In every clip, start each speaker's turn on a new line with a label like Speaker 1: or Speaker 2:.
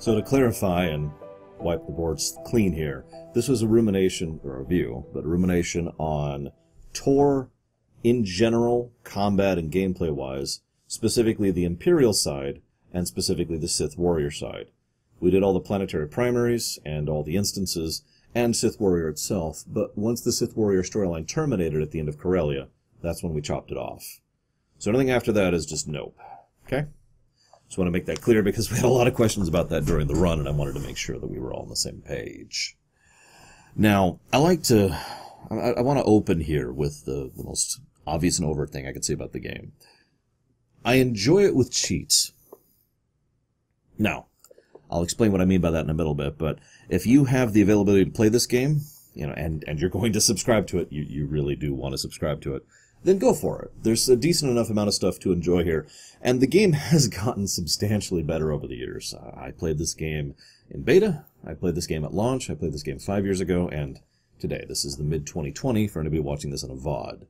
Speaker 1: So to clarify and wipe the boards clean here, this was a rumination, or a review, but a rumination on Tor in general, combat and gameplay-wise, specifically the Imperial side, and specifically the Sith Warrior side. We did all the planetary primaries, and all the instances, and Sith Warrior itself, but once the Sith Warrior storyline terminated at the end of Corellia, that's when we chopped it off. So anything after that is just nope. Okay? Just want to make that clear because we had a lot of questions about that during the run, and I wanted to make sure that we were all on the same page. Now, I want to open here with the most obvious and overt thing I can say about the game. I enjoy it with cheats. Now, I'll explain what I mean by that in a little bit, but if you have the availability to play this game, and you're going to subscribe to it, you really do want to subscribe to it, then go for it. There's a decent enough amount of stuff to enjoy here, and the game has gotten substantially better over the years. I played this game in beta, I played this game at launch, I played this game 5 years ago, and today. This is the mid-2020 for anybody watching this on a VOD.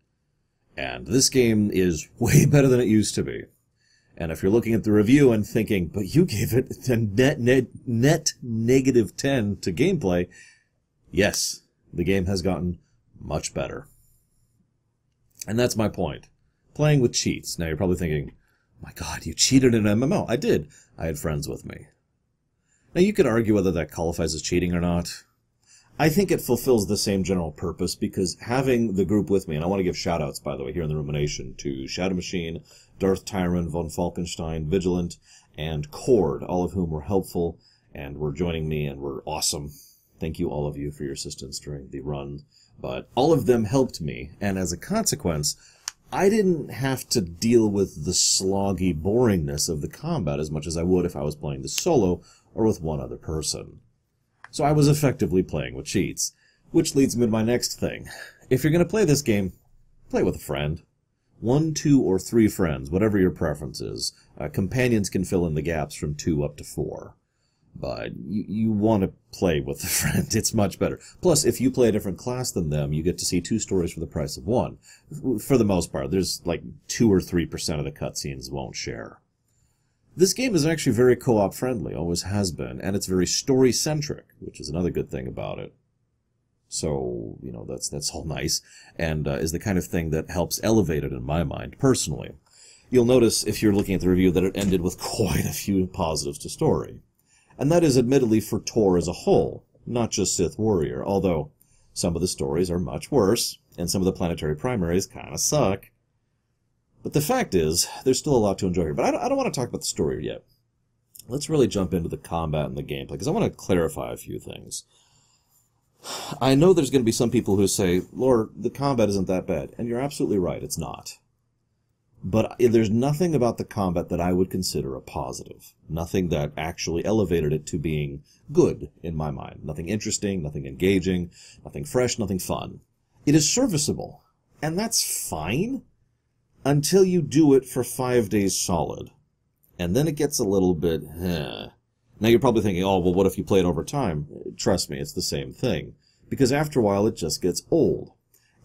Speaker 1: And this game is way better than it used to be. And if you're looking at the review and thinking, but you gave it a net negative 10 to gameplay, yes, the game has gotten much better. And that's my point. Playing with cheats. Now you're probably thinking, my God, you cheated in an MMO. I did. I had friends with me. Now you could argue whether that qualifies as cheating or not. I think it fulfills the same general purpose because having the group with me, and I want to give shout-outs, by the way, here in the Rumination, to Shadow Machine, Darth Tyron, Von Falkenstein, Vigilant, and Cord, all of whom were helpful and were joining me and were awesome. Thank you, all of you, for your assistance during the run. But all of them helped me, and as a consequence, I didn't have to deal with the sloggy boringness of the combat as much as I would if I was playing this solo or with one other person. So I was effectively playing with cheats, which leads me to my next thing. If you're going to play this game, play with a friend. 1, 2, or 3 friends, whatever your preference is. Companions can fill in the gaps from 2 up to 4. But you want to play with a friend. It's much better. Plus, if you play a different class than them, you get to see 2 stories for the price of 1. For the most part, there's like 2 or 3% of the cutscenes won't share. This game is actually very co-op friendly, always has been, and it's very story-centric, which is another good thing about it. So, that's all nice, and is the kind of thing that helps elevate it in my mind, personally. You'll notice, if you're looking at the review, that it ended with quite a few positives to story. And that is admittedly for Tor as a whole, not just Sith Warrior, although some of the stories are much worse, and some of the planetary primaries kind of suck. But the fact is, there's still a lot to enjoy here. But I don't want to talk about the story yet. Let's really jump into the combat and the gameplay, because I want to clarify a few things. I know there's going to be some people who say, Lord, the combat isn't that bad. And you're absolutely right, it's not. But there's nothing about the combat that I would consider a positive. Nothing that actually elevated it to being good, in my mind. Nothing interesting, nothing engaging, nothing fresh, nothing fun. It is serviceable. And that's fine. Until you do it for 5 days solid. And then it gets a little bit, Now you're probably thinking, oh, well, what if you play it over time? Trust me, it's the same thing. Because after a while, it just gets old.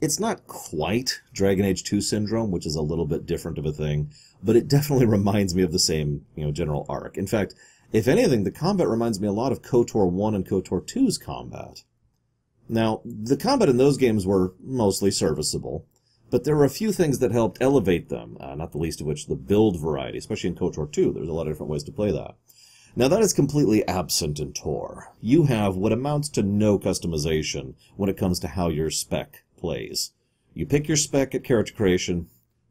Speaker 1: It's not quite Dragon Age 2 syndrome, which is a little bit different of a thing, but it definitely reminds me of the same, general arc. In fact, if anything, the combat reminds me a lot of KOTOR 1 and KOTOR 2's combat. Now, the combat in those games were mostly serviceable. But there were a few things that helped elevate them, not the least of which the build variety, especially in KOTOR 2. There's a lot of different ways to play that. Now that is completely absent in Tor. You have what amounts to no customization when it comes to how your spec plays. You pick your spec at character creation,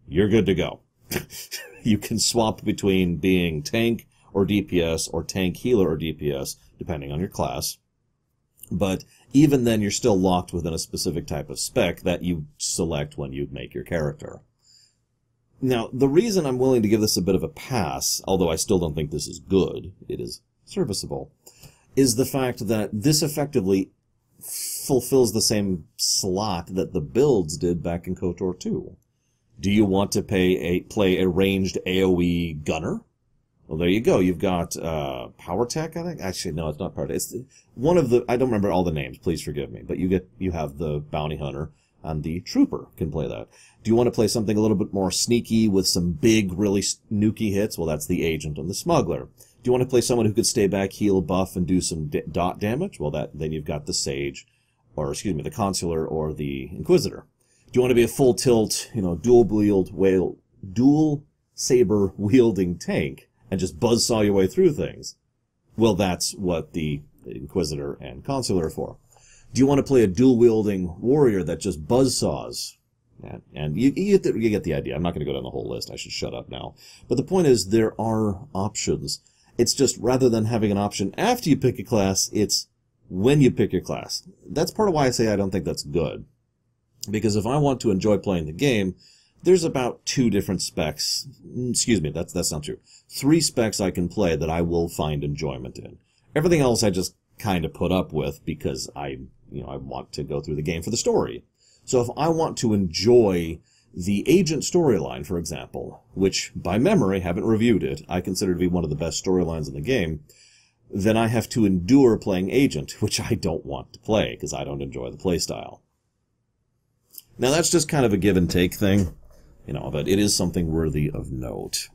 Speaker 1: you're good to go. You can swap between being tank or DPS, or tank healer or DPS, depending on your class. But even then, you're still locked within a specific type of spec that you select when you make your character. Now, the reason I'm willing to give this a bit of a pass, although I still don't think this is good, it is serviceable, is the fact that this effectively fulfills the same slot that the builds did back in KOTOR 2. Do you want to play a ranged AoE gunner? Well, there you go. You've got Power Tech, I think. Actually, no, it's not Power Tech. It's one of the. I don't remember all the names. Please forgive me. But you have the Bounty Hunter, and the Trooper can play that. Do you want to play something a little bit more sneaky with some big, really nuky hits? Well, that's the Agent and the Smuggler. Do you want to play someone who could stay back, heal, buff, and do some dot damage? Well, then you've got the Sage, or excuse me, the Consular or the Inquisitor. Do you want to be a full tilt, dual saber wielding tank and just buzzsaw your way through things? Well, that's what the Inquisitor and Consular are for. Do you want to play a dual-wielding warrior that just buzzsaws? And you get the idea. I'm not going to go down the whole list. I should shut up now. But the point is, there are options. It's just, rather than having an option after you pick a class, it's when you pick your class. That's part of why I say I don't think that's good. Because if I want to enjoy playing the game, there's about 2 different specs. Excuse me, that's not true. 3 specs I can play that I will find enjoyment in. Everything else I just kind of put up with because I want to go through the game for the story. So if I want to enjoy the Agent storyline, for example, which by memory, haven't reviewed it, I consider to be one of the best storylines in the game, then I have to endure playing Agent, which I don't want to play because I don't enjoy the playstyle. Now that's just kind of a give and take thing, but it is something worthy of note.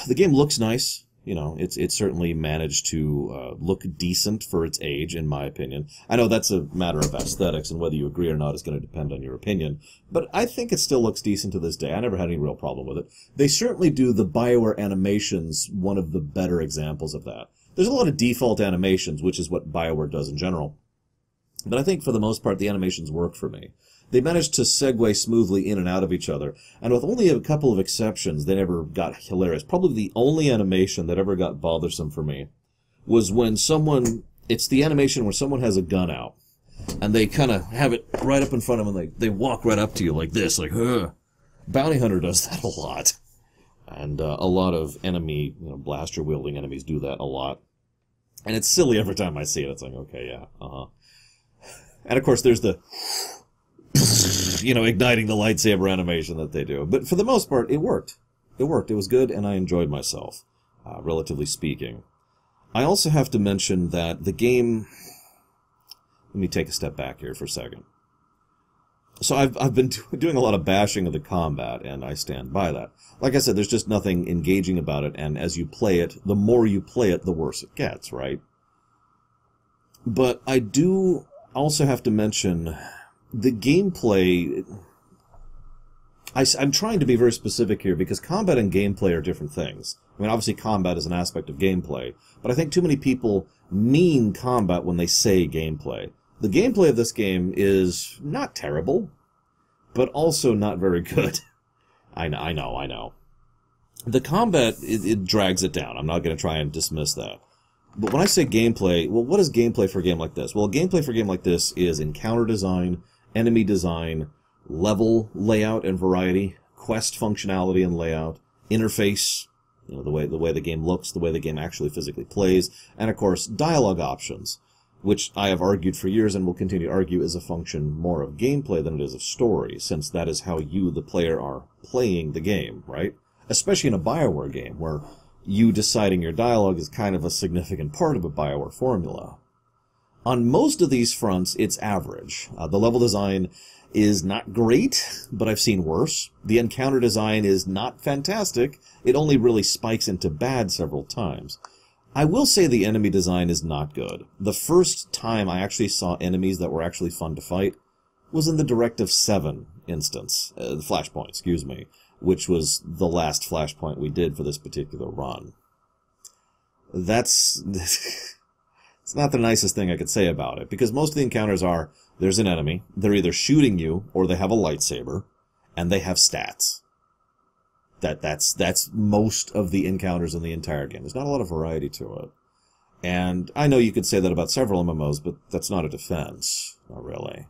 Speaker 1: The game looks nice. It's certainly managed to look decent for its age, in my opinion. I know that's a matter of aesthetics, and whether you agree or not is going to depend on your opinion. But I think it still looks decent to this day. I never had any real problem with it. They certainly do the Bioware Animations, one of the better examples of that. There's a lot of default animations, which is what Bioware does in general. But I think for the most part, the animations work for me. They managed to segue smoothly in and out of each other, and with only a couple of exceptions, they never got hilarious. Probably the only animation that ever got bothersome for me was when it's the animation where someone has a gun out, and they kind of have it right up in front of them, and they walk right up to you like this, like, ugh. Bounty Hunter does that a lot. And a lot of enemy, blaster-wielding enemies do that a lot. And it's silly every time I see it. It's like, okay, yeah, And of course, there's the igniting the lightsaber animation that they do. But for the most part, it worked. It worked. It was good, and I enjoyed myself, relatively speaking. I also have to mention that the game... Let me take a step back here for a second. So I've been doing a lot of bashing of the combat, and I stand by that. Like I said, there's just nothing engaging about it, and as you play it, the more you play it, the worse it gets, right? But I do also have to mention... the gameplay, I'm trying to be very specific here because combat and gameplay are different things. I mean, obviously combat is an aspect of gameplay, but I think too many people mean combat when they say gameplay. The gameplay of this game is not terrible, but also not very good. I know. The combat, it drags it down. I'm not going to try and dismiss that. But when I say gameplay, well, what is gameplay for a game like this? Well, gameplay for a game like this is encounter design, enemy design, level layout and variety, quest functionality and layout, interface, the way the game looks, the way the game actually physically plays, and of course, dialogue options, which I have argued for years and will continue to argue is a function more of gameplay than it is of story, since that is how you, the player, are playing the game, right? Especially in a Bioware game, where you deciding your dialogue is kind of a significant part of a Bioware formula. On most of these fronts, it's average. The level design is not great, but I've seen worse. The encounter design is not fantastic. It only really spikes into bad several times. I will say the enemy design is not good. The first time I actually saw enemies that were actually fun to fight was in the Directive 7 instance. The Flashpoint, excuse me, which was the last Flashpoint we did for this particular run. It's not the nicest thing I could say about it, because most of the encounters are, there's an enemy, they're either shooting you, or they have a lightsaber, and they have stats. That's most of the encounters in the entire game. There's not a lot of variety to it. And I know you could say that about several MMOs, but that's not a defense. Not really.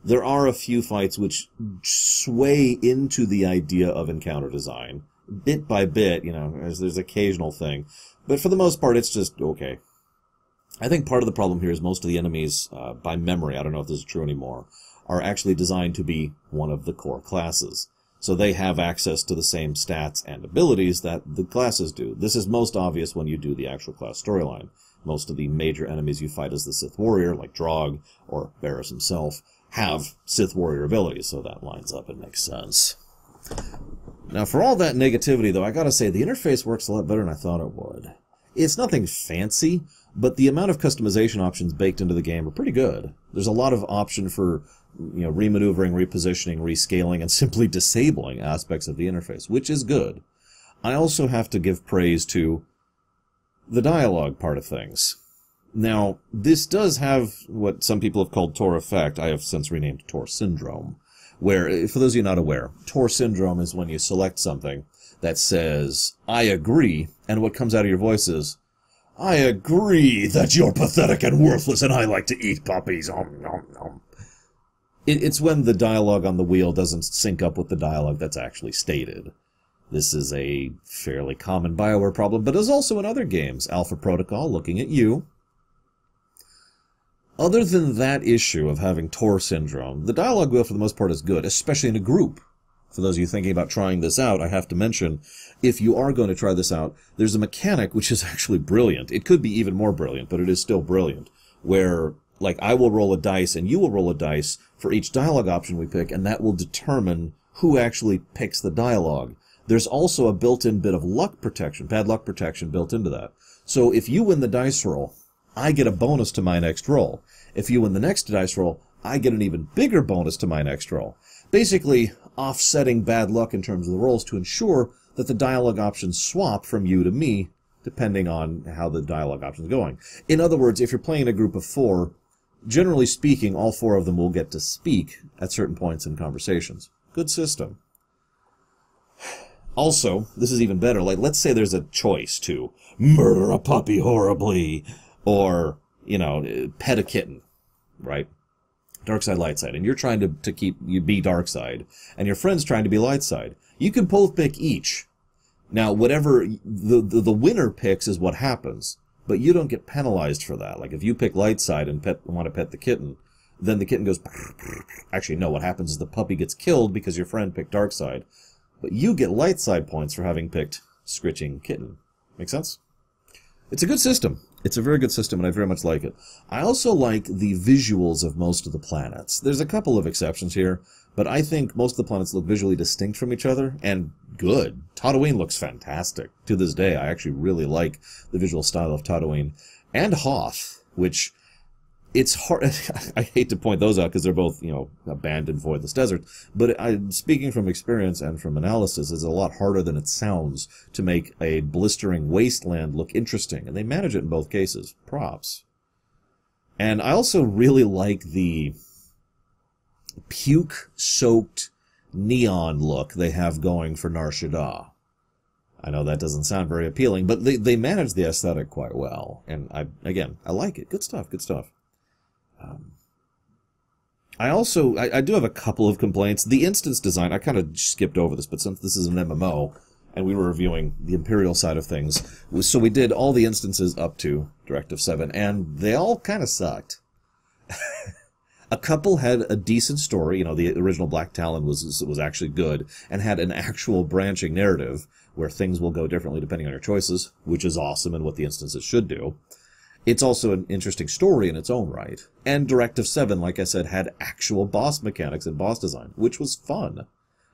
Speaker 1: There are a few fights which sway into the idea of encounter design. Bit by bit, there's occasional thing. But for the most part, it's just okay. I think part of the problem here is most of the enemies, by memory, I don't know if this is true anymore, are actually designed to be one of the core classes. So they have access to the same stats and abilities that the classes do. This is most obvious when you do the actual class storyline. Most of the major enemies you fight as the Sith Warrior, like Draug or Varus himself, have Sith Warrior abilities, so that lines up and makes sense. Now, for all that negativity, though, I gotta say, the interface works a lot better than I thought it would. It's nothing fancy, but the amount of customization options baked into the game are pretty good. There's a lot of option for, remaneuvering, repositioning, rescaling, and simply disabling aspects of the interface, which is good. I also have to give praise to the dialogue part of things. Now, this does have what some people have called Tor effect. I have since renamed Tor Syndrome, where, for those of you not aware, Tor Syndrome is when you select something that says, I agree, and what comes out of your voice is, I agree that you're pathetic and worthless and I like to eat puppies. Om, nom, nom. It's when the dialogue on the wheel doesn't sync up with the dialogue that's actually stated. This is a fairly common Bioware problem, but is also in other games. Alpha Protocol, looking at you. Other than that issue of having Tor Syndrome, the dialogue wheel for the most part is good, especially in a group. For those of you thinking about trying this out, I have to mention, if you are going to try this out, there's a mechanic which is actually brilliant. It could be even more brilliant, but it is still brilliant, where, like, I will roll a dice and you will roll a dice for each dialogue option we pick, and that will determine who actually picks the dialogue. There's also a built-in bit of luck protection, bad luck protection built into that. So if you win the dice roll, I get a bonus to my next roll. If you win the next dice roll, I get an even bigger bonus to my next roll. Basically, offsetting bad luck in terms of the rolls to ensure that the dialogue options swap from you to me, depending on how the dialogue option is going. In other words, if you're playing in a group of 4, generally speaking, all 4 of them will get to speak at certain points in conversations. Good system. Also, this is even better, like, let's say there's a choice to murder a puppy horribly, or, pet a kitten, right? Dark side, light side, and you're trying to be dark side, and your friend's trying to be light side. You can both pick each. Now, whatever the winner picks is what happens, but you don't get penalized for that. Like, if you pick light side and want to pet the kitten, then the kitten goes... Actually, no, what happens is the puppy gets killed because your friend picked dark side, but you get light side points for having picked scritching kitten. Make sense? It's a good system. It's a very good system, and I very much like it. I also like the visuals of most of the planets. There's a couple of exceptions here, but I think most of the planets look visually distinct from each other, and good. Tatooine looks fantastic. To this day, I actually really like the visual style of Tatooine. And Hoth, which... It's hard. I hate to point those out because they're both, abandoned, voidless deserts. But speaking from experience and from analysis, it's a lot harder than it sounds to make a blistering wasteland look interesting. And they manage it in both cases. Props. And I also really like the puke-soaked neon look they have going for Nar Shaddaa. I know that doesn't sound very appealing, but they manage the aesthetic quite well. And I like it. Good stuff, good stuff. I do have a couple of complaints. The instance design, I kind of skipped over this, but since this is an MMO, and we were reviewing the Imperial side of things, so we did all the instances up to Directive 7, and they all kind of sucked. A couple had a decent story, the original Black Talon was actually good, and had an actual branching narrative, where things will go differently depending on your choices, which is awesome and what the instances should do. It's also an interesting story in its own right. And Directive 7, like I said, had actual boss mechanics and boss design, which was fun.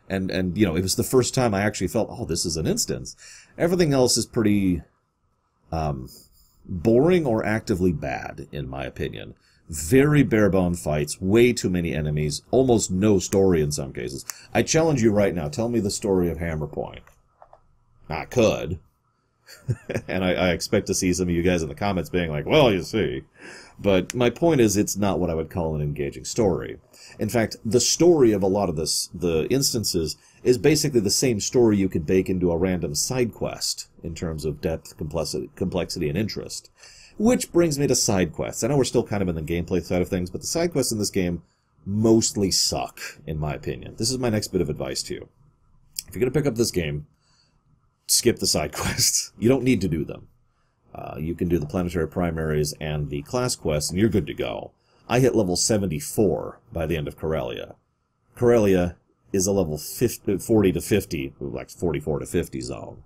Speaker 1: And it was the first time I actually felt, oh, this is an instance. Everything else is pretty boring or actively bad, in my opinion. Very bare-bone fights, way too many enemies, almost no story in some cases. I challenge you right now, tell me the story of Hammer Point. I could. And I expect to see some of you guys in the comments being like, well, you see. But my point is, it's not what I would call an engaging story. In fact, the story of a lot of the instances, is basically the same story you could bake into a random side quest, in terms of depth, complexity, and interest. Which brings me to side quests. I know we're still kind of in the gameplay side of things, but the side quests in this game mostly suck, in my opinion. This is my next bit of advice to you. If you're going to pick up this game, skip the side quests. You don't need to do them. You can do the planetary primaries and the class quests, and you're good to go. I hit level 74 by the end of Corellia. Corellia is a level 40 to 50, like 44 to 50 zone.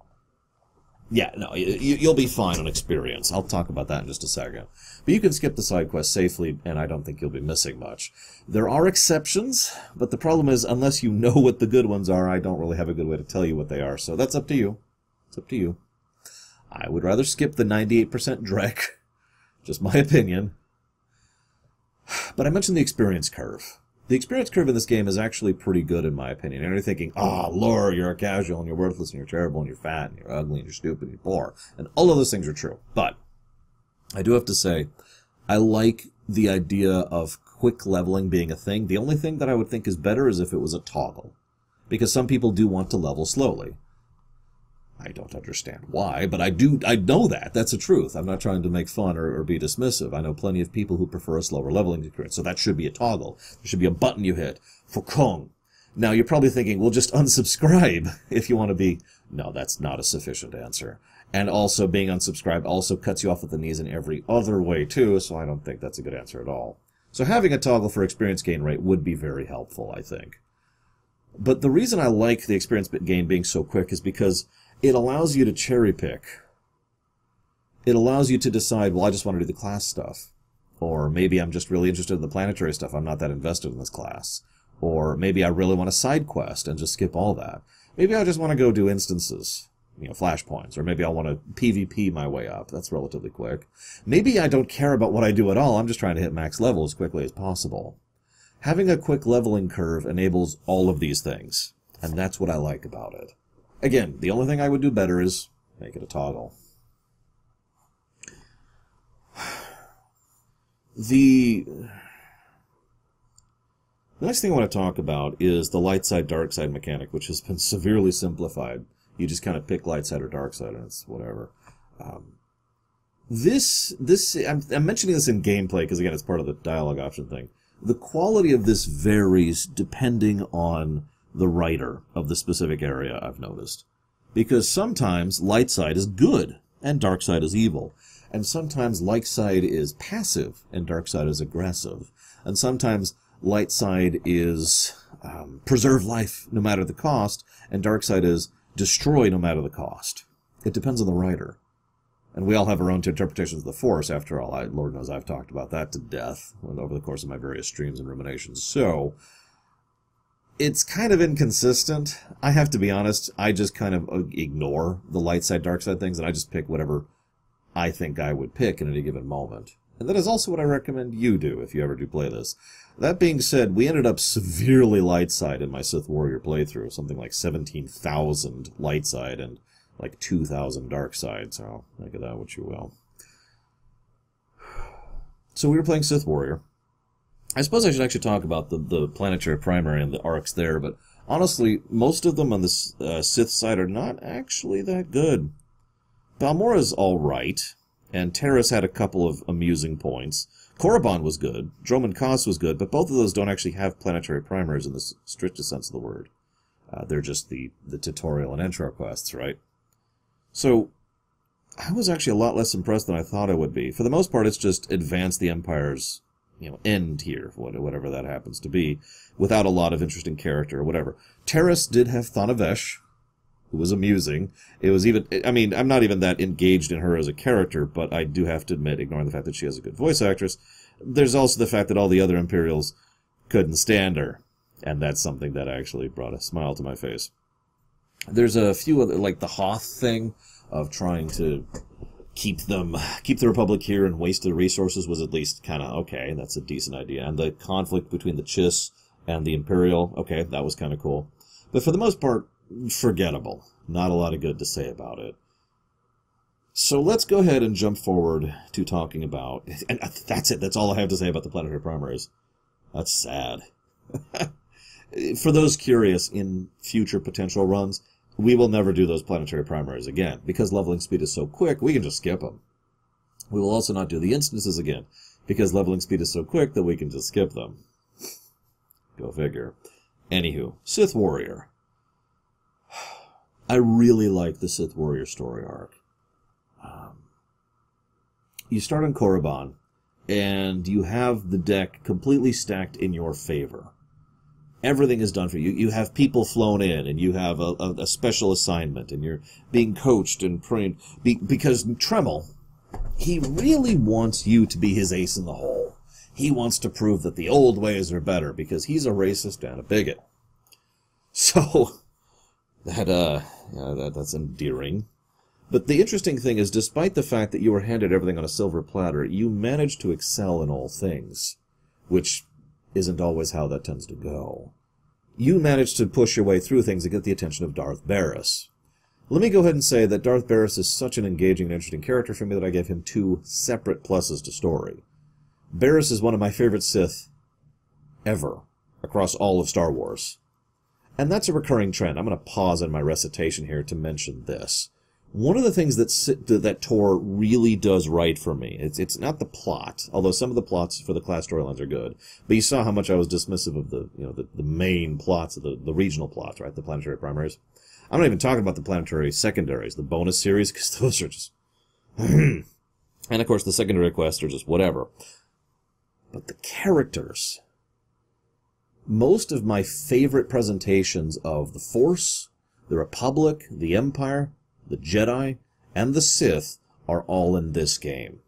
Speaker 1: Yeah, no, you'll be fine on experience. I'll talk about that in just a second. But you can skip the side quest safely, and I don't think you'll be missing much. There are exceptions, but the problem is, unless you know what the good ones are, I don't really have a good way to tell you what they are. So that's up to you. It's up to you. I would rather skip the 98% Drek. Just my opinion. But I mentioned the experience curve. The experience curve in this game is actually pretty good, in my opinion. And you're thinking, lore, you're a casual, and you're worthless, and you're terrible, and you're fat, and you're ugly, and you're stupid, and you're poor. And all of those things are true. But I do have to say, I like the idea of quick leveling being a thing. The only thing that I would think is better is if it was a toggle. Because some people do want to level slowly. I don't understand why, but I know that. That's the truth. I'm not trying to make fun or be dismissive. I know plenty of people who prefer a slower leveling experience, so that should be a toggle. There should be a button you hit for Kong. Now, you're probably thinking, well, just unsubscribe if you want to be... No, that's not a sufficient answer. And also, being unsubscribed also cuts you off at the knees in every other way, too, so I don't think that's a good answer at all. So having a toggle for experience gain rate would be very helpful, I think. But the reason I like the experience gain being so quick is because it allows you to cherry pick. It allows you to decide, well, I just want to do the class stuff. Or maybe I'm just really interested in the planetary stuff. I'm not that invested in this class. Or maybe I really want a side quest and just skip all that. Maybe I just want to go do instances, flashpoints. Or maybe I want to PvP my way up. That's relatively quick. Maybe I don't care about what I do at all. I'm just trying to hit max level as quickly as possible. Having a quick leveling curve enables all of these things. And that's what I like about it. Again, the only thing I would do better is make it a toggle. The next thing I want to talk about is the light side, dark side mechanic, which has been severely simplified. You just kind of pick light side or dark side, and it's whatever. I'm mentioning this in gameplay because, again, it's part of the dialogue option thing. The quality of this varies depending on the writer of the specific area, I've noticed. Because sometimes light side is good, and dark side is evil. And sometimes light side is passive, and dark side is aggressive. And sometimes light side is preserve life no matter the cost, and dark side is destroy no matter the cost. It depends on the writer. And we all have our own interpretations of the Force, after all. Lord knows I've talked about that to death over the course of my various streams and ruminations. So it's kind of inconsistent. I have to be honest, I just kind of ignore the light side, dark side things, and I just pick whatever I think I would pick in any given moment. And that is also what I recommend you do if you ever do play this. That being said, we ended up severely light side in my Sith Warrior playthrough, something like 17,000 light side and like 2,000 dark side, so think of that what you will. So we were playing Sith Warrior. I suppose I should actually talk about the planetary primary and the arcs there, but honestly, most of them on this Sith side are not actually that good. Balmora's alright, and Terrace had a couple of amusing points. Korriban was good, Droman Kos was good, but both of those don't actually have planetary primaries in the strictest sense of the word. They're just the tutorial and intro quests, right? So, I was actually a lot less impressed than I thought I would be. For the most part, it's just advance the Empire's end here, whatever that happens to be, without a lot of interesting character or whatever. Terrace did have Thanavesh, who was amusing. It was even, I'm not even that engaged in her as a character, but I do have to admit, ignoring the fact that she has a good voice actress, there's also the fact that all the other Imperials couldn't stand her, and that's something that actually brought a smile to my face. There's a few other, like the Hoth thing of trying to keep the Republic here and waste their resources was at least kind of okay. That's a decent idea. And the conflict between the Chiss and the Imperial, okay, that was kind of cool. But for the most part, forgettable. Not a lot of good to say about it. So let's go ahead and jump forward to talking about... And that's it. That's all I have to say about the planetary primaries. That's sad. For those curious, in future potential runs, we will never do those planetary primaries again. Because leveling speed is so quick, we can just skip them. We will also not do the instances again. Because leveling speed is so quick that we can just skip them. Go figure. Anywho, Sith Warrior. I really like the Sith Warrior story arc. You start on Korriban, and you have the deck completely stacked in your favor. Everything is done for you. You have people flown in, and you have a special assignment, and you're being coached and trained. Because Tremel, he really wants you to be his ace in the hole. He wants to prove that the old ways are better, because he's a racist and a bigot. So, that's endearing. But the interesting thing is, despite the fact that you were handed everything on a silver platter, you managed to excel in all things, which isn't always how that tends to go. You managed to push your way through things to get the attention of Darth Varus. Let me go ahead and say that Darth Varus is such an engaging and interesting character for me that I gave him 2 separate pluses to story. Varus is one of my favorite Sith ever, across all of Star Wars. And that's a recurring trend. I'm going to pause in my recitation here to mention this. One of the things that Tor really does right for me, it's not the plot, although some of the plots for the class storylines are good, but you saw how much I was dismissive of the main plots, of the regional plots, right, the planetary primaries. I'm not even talking about the planetary secondaries, the bonus series, because those are just... and of course the secondary quests are just whatever. But the characters... Most of my favorite presentations of the Force, the Republic, the Empire, the Jedi, and the Sith are all in this game.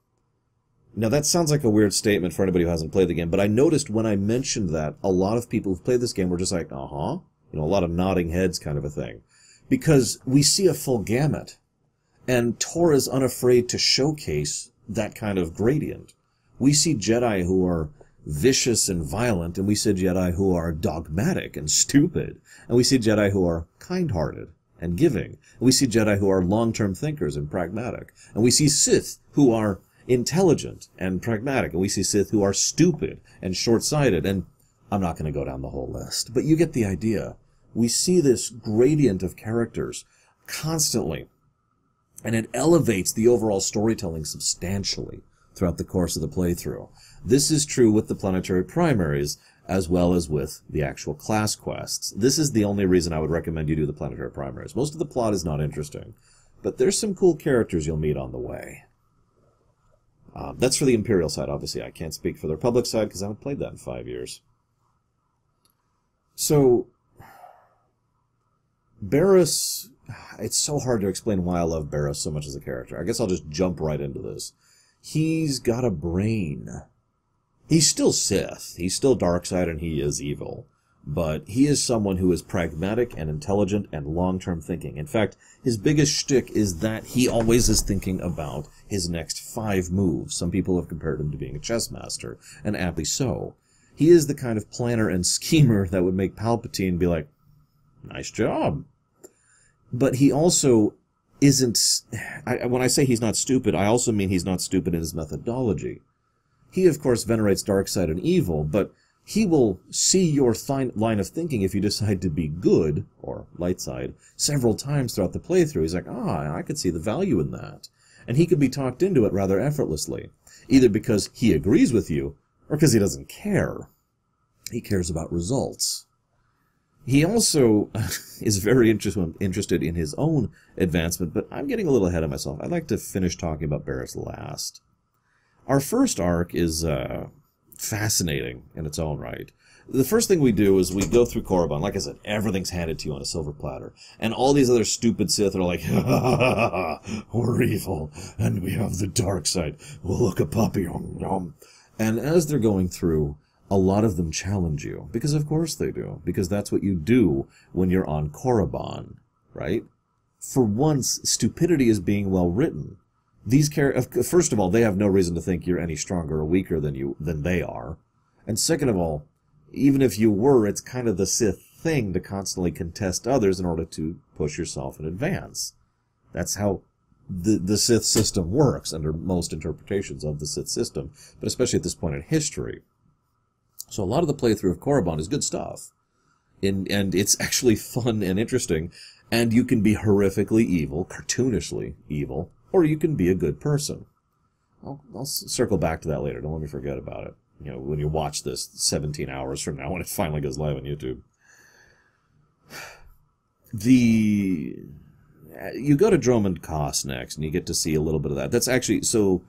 Speaker 1: Now that sounds like a weird statement for anybody who hasn't played the game, but I noticed when I mentioned that, a lot of people who've played this game were just like, uh-huh, a lot of nodding heads kind of a thing. Because we see a full gamut, and Tor is unafraid to showcase that kind of gradient. We see Jedi who are vicious and violent, and we see Jedi who are dogmatic and stupid, and we see Jedi who are kind-hearted and giving. And we see Jedi who are long-term thinkers and pragmatic. And we see Sith who are intelligent and pragmatic. And we see Sith who are stupid and short-sighted. And I'm not going to go down the whole list, but you get the idea. We see this gradient of characters constantly, and it elevates the overall storytelling substantially throughout the course of the playthrough. This is true with the planetary primaries, as well as with the actual class quests. This is the only reason I would recommend you do the planetary primaries. Most of the plot is not interesting, but there's some cool characters you'll meet on the way. That's for the Imperial side, obviously. I can't speak for the Republic side, because I haven't played that in 5 years. So, Barriss... It's so hard to explain why I love Barriss so much as a character. I guess I'll just jump right into this. He's got a brain. He's still Sith, he's still Darkseid, and he is evil. But he is someone who is pragmatic and intelligent and long-term thinking. In fact, his biggest shtick is that he always is thinking about his next 5 moves. Some people have compared him to being a chess master, and aptly so. He is the kind of planner and schemer that would make Palpatine be like, nice job. But he also isn't... when I say he's not stupid, I also mean he's not stupid in his methodology. He, of course, venerates Darkseid and evil, but he will see your line of thinking if you decide to be good, or light side, several times throughout the playthrough. He's like, I could see the value in that. And he can be talked into it rather effortlessly, either because he agrees with you, or because he doesn't care. He cares about results. He also is very interested in his own advancement, but I'm getting a little ahead of myself. I'd like to finish talking about Barriss last. Our first arc is fascinating in its own right. The first thing we do is we go through Korriban. Like I said, everything's handed to you on a silver platter. And all these other stupid Sith are like, ha ha ha ha, we're evil, and we have the dark side. We'll look a puppy, yum yum. And as they're going through, a lot of them challenge you. Because of course they do. Because that's what you do when you're on Korriban, right? For once, stupidity is being well written. These first of all, they have no reason to think you're any stronger or weaker than they are. And second of all, even if you were, it's kind of the Sith thing to constantly contest others in order to push yourself and advance. That's how the Sith system works under most interpretations of the Sith system, but especially at this point in history. So a lot of the playthrough of Korriban is good stuff. And it's actually fun and interesting, and you can be horrifically evil, cartoonishly evil, or you can be a good person. I'll circle back to that later. Don't let me forget about it. You know, when you watch this 17 hours from now, when it finally goes live on YouTube. You go to Dromund Kaas next, and you get to see a little bit of that. That's actually... So,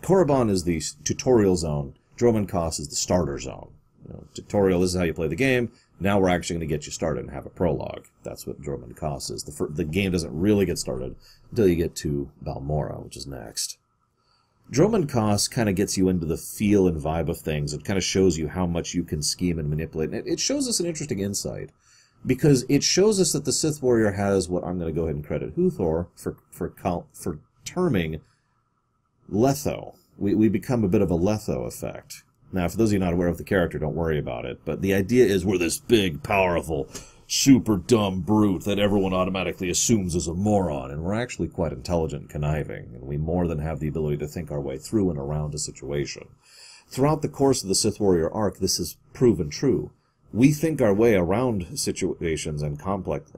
Speaker 1: Korriban is the tutorial zone. Dromund Kaas is the starter zone. You know, tutorial, this is how you play the game. Now we're actually going to get you started and have a prologue. That's what Dromund Kaas is. The game doesn't really get started until you get to Balmorra, which is next. Dromund Kaas kind of gets you into the feel and vibe of things. It kind of shows you how much you can scheme and manipulate. And it shows us an interesting insight, because it shows us that the Sith Warrior has what I'm going to go ahead and credit Huthor for terming Letho. We become a bit of a Letho effect. Now, for those of you not aware of the character, don't worry about it. But the idea is we're this big, powerful, super dumb brute that everyone automatically assumes is a moron. And we're actually quite intelligent and conniving. And we more than have the ability to think our way through and around a situation. Throughout the course of the Sith Warrior arc, this is proven true. We think our way around situations and complex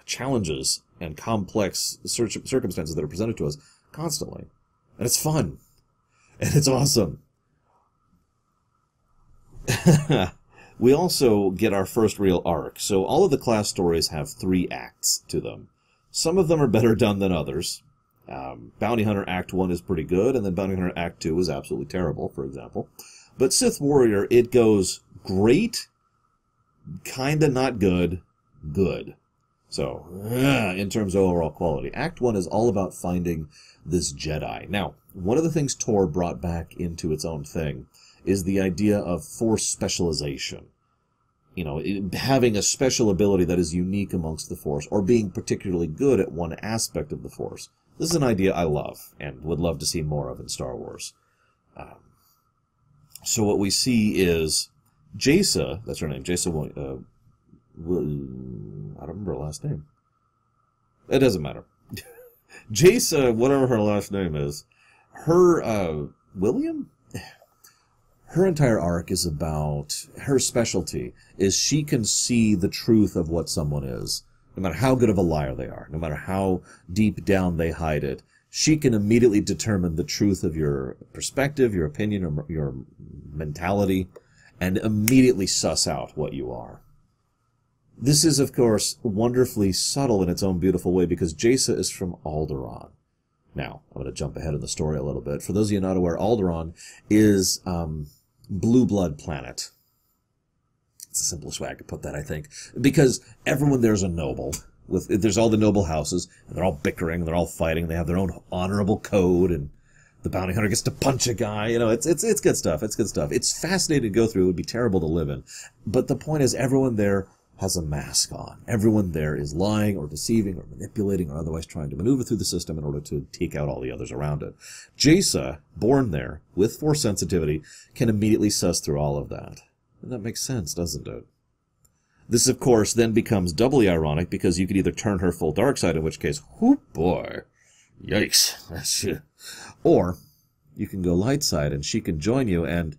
Speaker 1: challenges and complex circumstances that are presented to us constantly. And it's fun. And it's awesome. We also get our first real arc. So all of the class stories have 3 acts to them. Some of them are better done than others. Bounty Hunter Act 1 is pretty good, and then Bounty Hunter Act 2 is absolutely terrible, for example. But Sith Warrior, it goes great, kinda not good, good. So, in terms of overall quality. Act 1 is all about finding this Jedi. Now, one of the things Tor brought back into its own thing is the idea of Force specialization. You know, having a special ability that is unique amongst the Force, or being particularly good at one aspect of the Force. This is an idea I love, and would love to see more of in Star Wars. So what we see is Jaisa, that's her name, Jaisa, I don't remember her last name. It doesn't matter. Jaisa, whatever her last name is, her, William? Her entire arc is about, her specialty is she can see the truth of what someone is. No matter how good of a liar they are, no matter how deep down they hide it, she can immediately determine the truth of your perspective, your opinion, or your mentality, and immediately suss out what you are. This is, of course, wonderfully subtle in its own beautiful way, because Jaisa is from Alderaan. Now, I'm going to jump ahead in the story a little bit. For those of you not aware, Alderaan is Blue Blood planet. It's the simplest way I could put that, I think. Because everyone there's a noble. There's all the noble houses, and they're all bickering, they're all fighting, they have their own honorable code, and the bounty hunter gets to punch a guy. You know, it's good stuff, it's good stuff. It's fascinating to go through, it would be terrible to live in. But the point is, everyone there has a mask on. Everyone there is lying or deceiving or manipulating or otherwise trying to maneuver through the system in order to take out all the others around it. Jaisa, born there, with Force sensitivity, can immediately suss through all of that. And that makes sense, doesn't it? This, of course, then becomes doubly ironic because you could either turn her full dark side, in which case, whoop boy, yikes, or you can go light side and she can join you and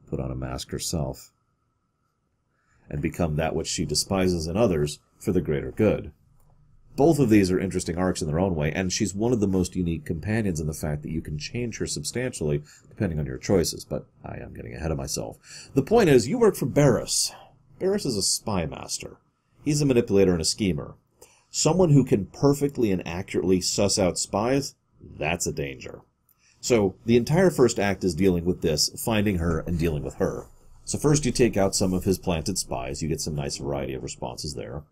Speaker 1: put on a mask herself and become that which she despises in others for the greater good. Both of these are interesting arcs in their own way, and she's one of the most unique companions in the fact that you can change her substantially depending on your choices, but I am getting ahead of myself. The point is, you work for Barris. Barris is a spy master. He's a manipulator and a schemer. Someone who can perfectly and accurately suss out spies, that's a danger. So the entire first act is dealing with this, finding her and dealing with her. So first you take out some of his planted spies. You get some nice variety of responses there.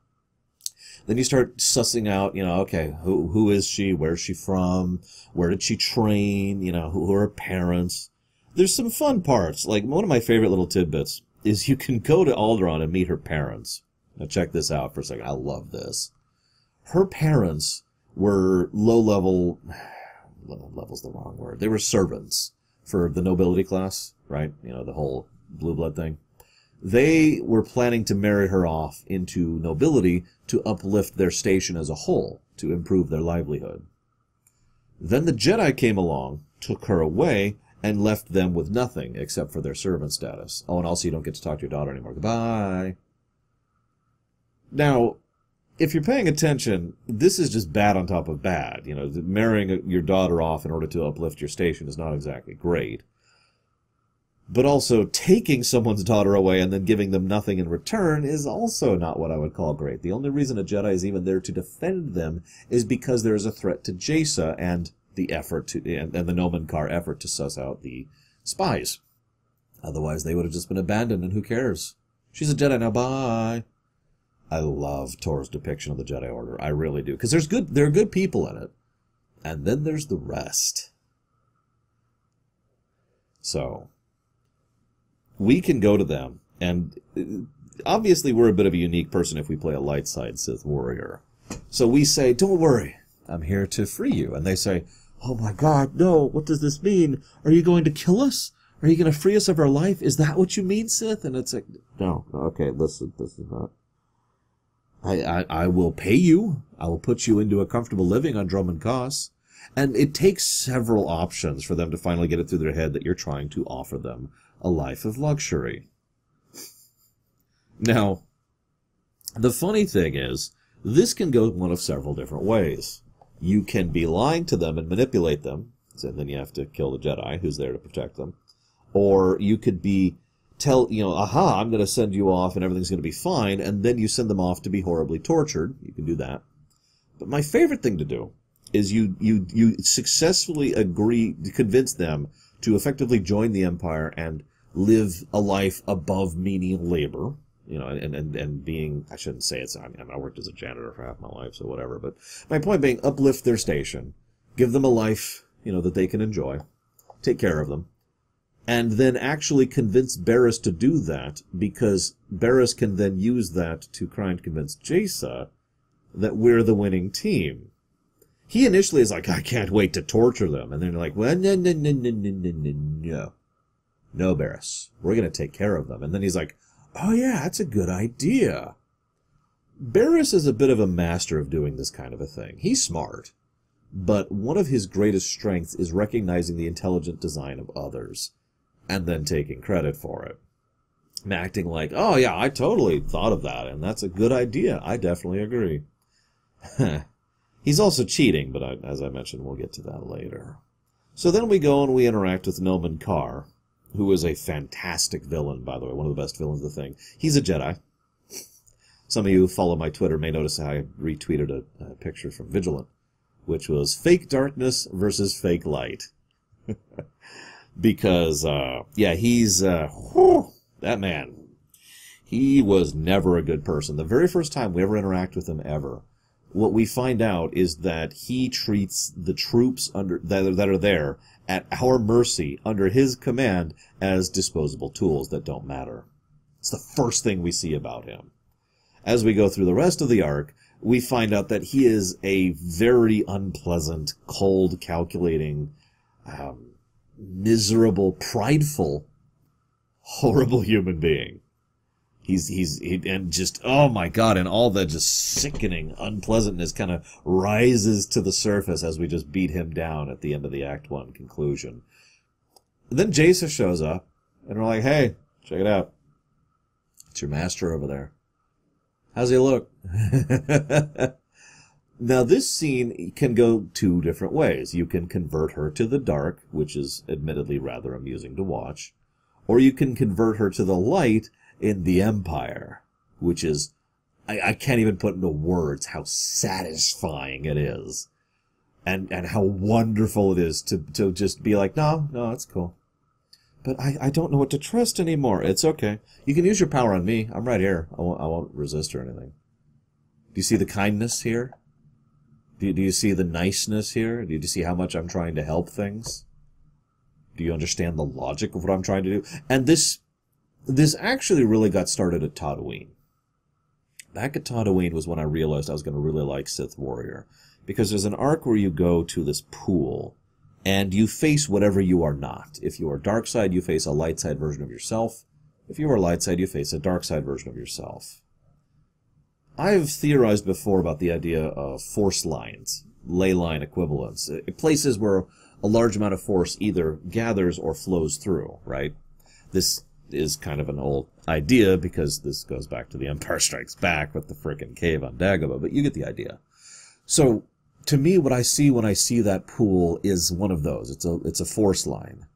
Speaker 1: Then you start sussing out, okay, who is she? Where's she from? Where did she train? Who are her parents? There's some fun parts. Like, one of my favorite little tidbits is you can go to Alderaan and meet her parents. Now check this out for a second. I love this. Her parents were low-level's the wrong word. They were servants for the nobility class, right? The whole blue blood thing. They were planning to marry her off into nobility to uplift their station as a whole, to improve their livelihood. Then the Jedi came along, took her away, and left them with nothing except for their servant status. Oh, and also you don't get to talk to your daughter anymore. Goodbye. Now, if you're paying attention, this is just bad on top of bad. Marrying your daughter off in order to uplift your station is not exactly great. But also, taking someone's daughter away and then giving them nothing in return is also not what I would call great. The only reason a Jedi is even there to defend them is because there is a threat to Jaisa and the effort and the Nomen Karr effort to suss out the spies. Otherwise, they would have just been abandoned, and who cares? She's a Jedi now, bye. I love Tor's depiction of the Jedi Order. I really do. Because there are good people in it. And then there's the rest. So, we can go to them. And obviously we're a bit of a unique person if we play a light side Sith Warrior. So we say, don't worry, I'm here to free you. And they say, oh my God, no, what does this mean? Are you going to kill us? Are you going to free us of our life? Is that what you mean, Sith? And it's like, no, okay, listen, this is not. I will pay you. I will put you into a comfortable living on Drummond Costs. And it takes several options for them to finally get it through their head that you're trying to offer them a life of luxury. Now, the funny thing is, this can go one of several different ways. You can be lying to them and manipulate them, and then you have to kill the Jedi who's there to protect them. Or you could be aha, I'm going to send you off and everything's going to be fine, and then you send them off to be horribly tortured. You can do that. But my favorite thing to do is you successfully convince them to effectively join the Empire and live a life above menial labor. And being, I shouldn't say it's, I worked as a janitor for half my life, so whatever, but my point being, uplift their station, give them a life, that they can enjoy, take care of them, and then actually convince Barriss to do that, because Barriss can then use that to try and convince Jaisa that we're the winning team. He initially is like, I can't wait to torture them, and then they're like, well, no, Barriss, we're going to take care of them, and then he's like, oh yeah, that's a good idea. Barriss is a bit of a master of doing this kind of a thing. He's smart, but one of his greatest strengths is recognizing the intelligent design of others, and then taking credit for it. And acting like, oh yeah, I totally thought of that, and that's a good idea. I definitely agree. He's also cheating, but as I mentioned, we'll get to that later. So then we go and we interact with Nomen Karr, who is a fantastic villain, by the way, one of the best villains of the thing. He's a Jedi. Some of you who follow my Twitter may notice how I retweeted a picture from Vigilant, which was fake darkness versus fake light. Because, he's, that man, he was never a good person. The very first time we ever interact with him ever, what we find out is that he treats the troops that are there at our mercy, under his command, as disposable tools that don't matter. It's the first thing we see about him. As we go through the rest of the arc, we find out that he is a very unpleasant, cold, calculating, miserable, prideful, horrible human being. And just, oh my God, and all the just sickening unpleasantness kind of rises to the surface as we just beat him down at the end of the Act 1 conclusion. And then Jaisa shows up, and we're like, hey, check it out. It's your master over there. How's he look? Now, this scene can go two different ways. You can convert her to the dark, which is admittedly rather amusing to watch, or you can convert her to the light in the Empire, which is, I can't even put into words how satisfying it is, and how wonderful it is to just be like, no, it's cool. But I don't know what to trust anymore. It's okay. You can use your power on me. I'm right here. I won't resist or anything. Do you see the kindness here? Do you see the niceness here? Do you see how much I'm trying to help things? Do you understand the logic of what I'm trying to do? And this actually really got started at Tatooine. Back at Tatooine was when I realized I was going to really like Sith Warrior. Because there's an arc where you go to this pool, and you face whatever you are not. If you are dark side, you face a light side version of yourself. If you are light side, you face a dark side version of yourself. I've theorized before about the idea of force lines, ley line equivalents, places where a large amount of force either gathers or flows through, right? This is kind of an old idea because this goes back to the Empire Strikes Back with the frickin' cave on Dagobah, but you get the idea. So, to me, what I see when I see that pool is one of those. It's a force line.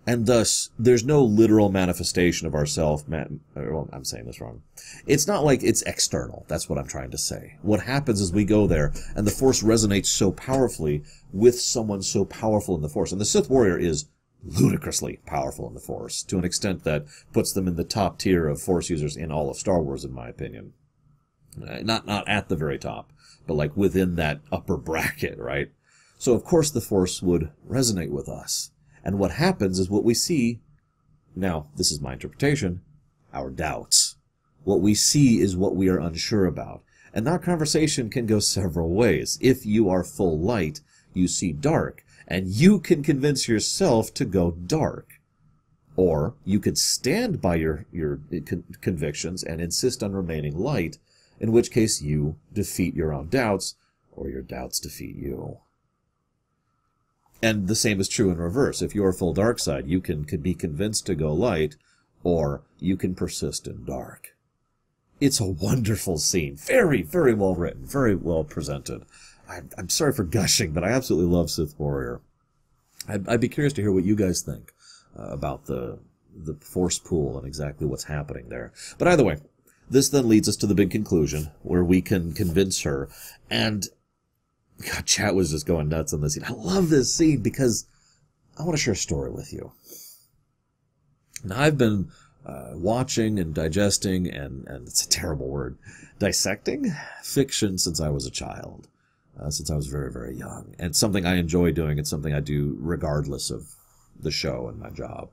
Speaker 1: And thus, there's no literal manifestation of ourself. Well, I'm saying this wrong. It's not like it's external. That's what I'm trying to say. What happens is we go there, and the Force resonates so powerfully with someone so powerful in the Force. And the Sith Warrior is ludicrously powerful in the Force, to an extent that puts them in the top tier of Force users in all of Star Wars, in my opinion. Not at the very top, but like within that upper bracket, right? So of course the Force would resonate with us. And what happens is what we see, now this is my interpretation, our doubts. What we see is what we are unsure about. And that conversation can go several ways. If you are full light, you see dark, and you can convince yourself to go dark. Or you could stand by your convictions and insist on remaining light, in which case you defeat your own doubts, or your doubts defeat you. And the same is true in reverse. If you're full dark side, you can be convinced to go light, or you can persist in dark. It's a wonderful scene. Very, very well written. Very well presented. I'm sorry for gushing, but I absolutely love Sith Warrior. I'd be curious to hear what you guys think about the Force pool and exactly what's happening there. But either way, this then leads us to the big conclusion, where we can convince her. And God, chat was just going nuts on this scene. I love this scene because I want to share a story with you. Now, I've been watching and digesting, and it's a terrible word, dissecting fiction since I was a child, since I was very, very young. And something I enjoy doing. It's something I do regardless of the show and my job.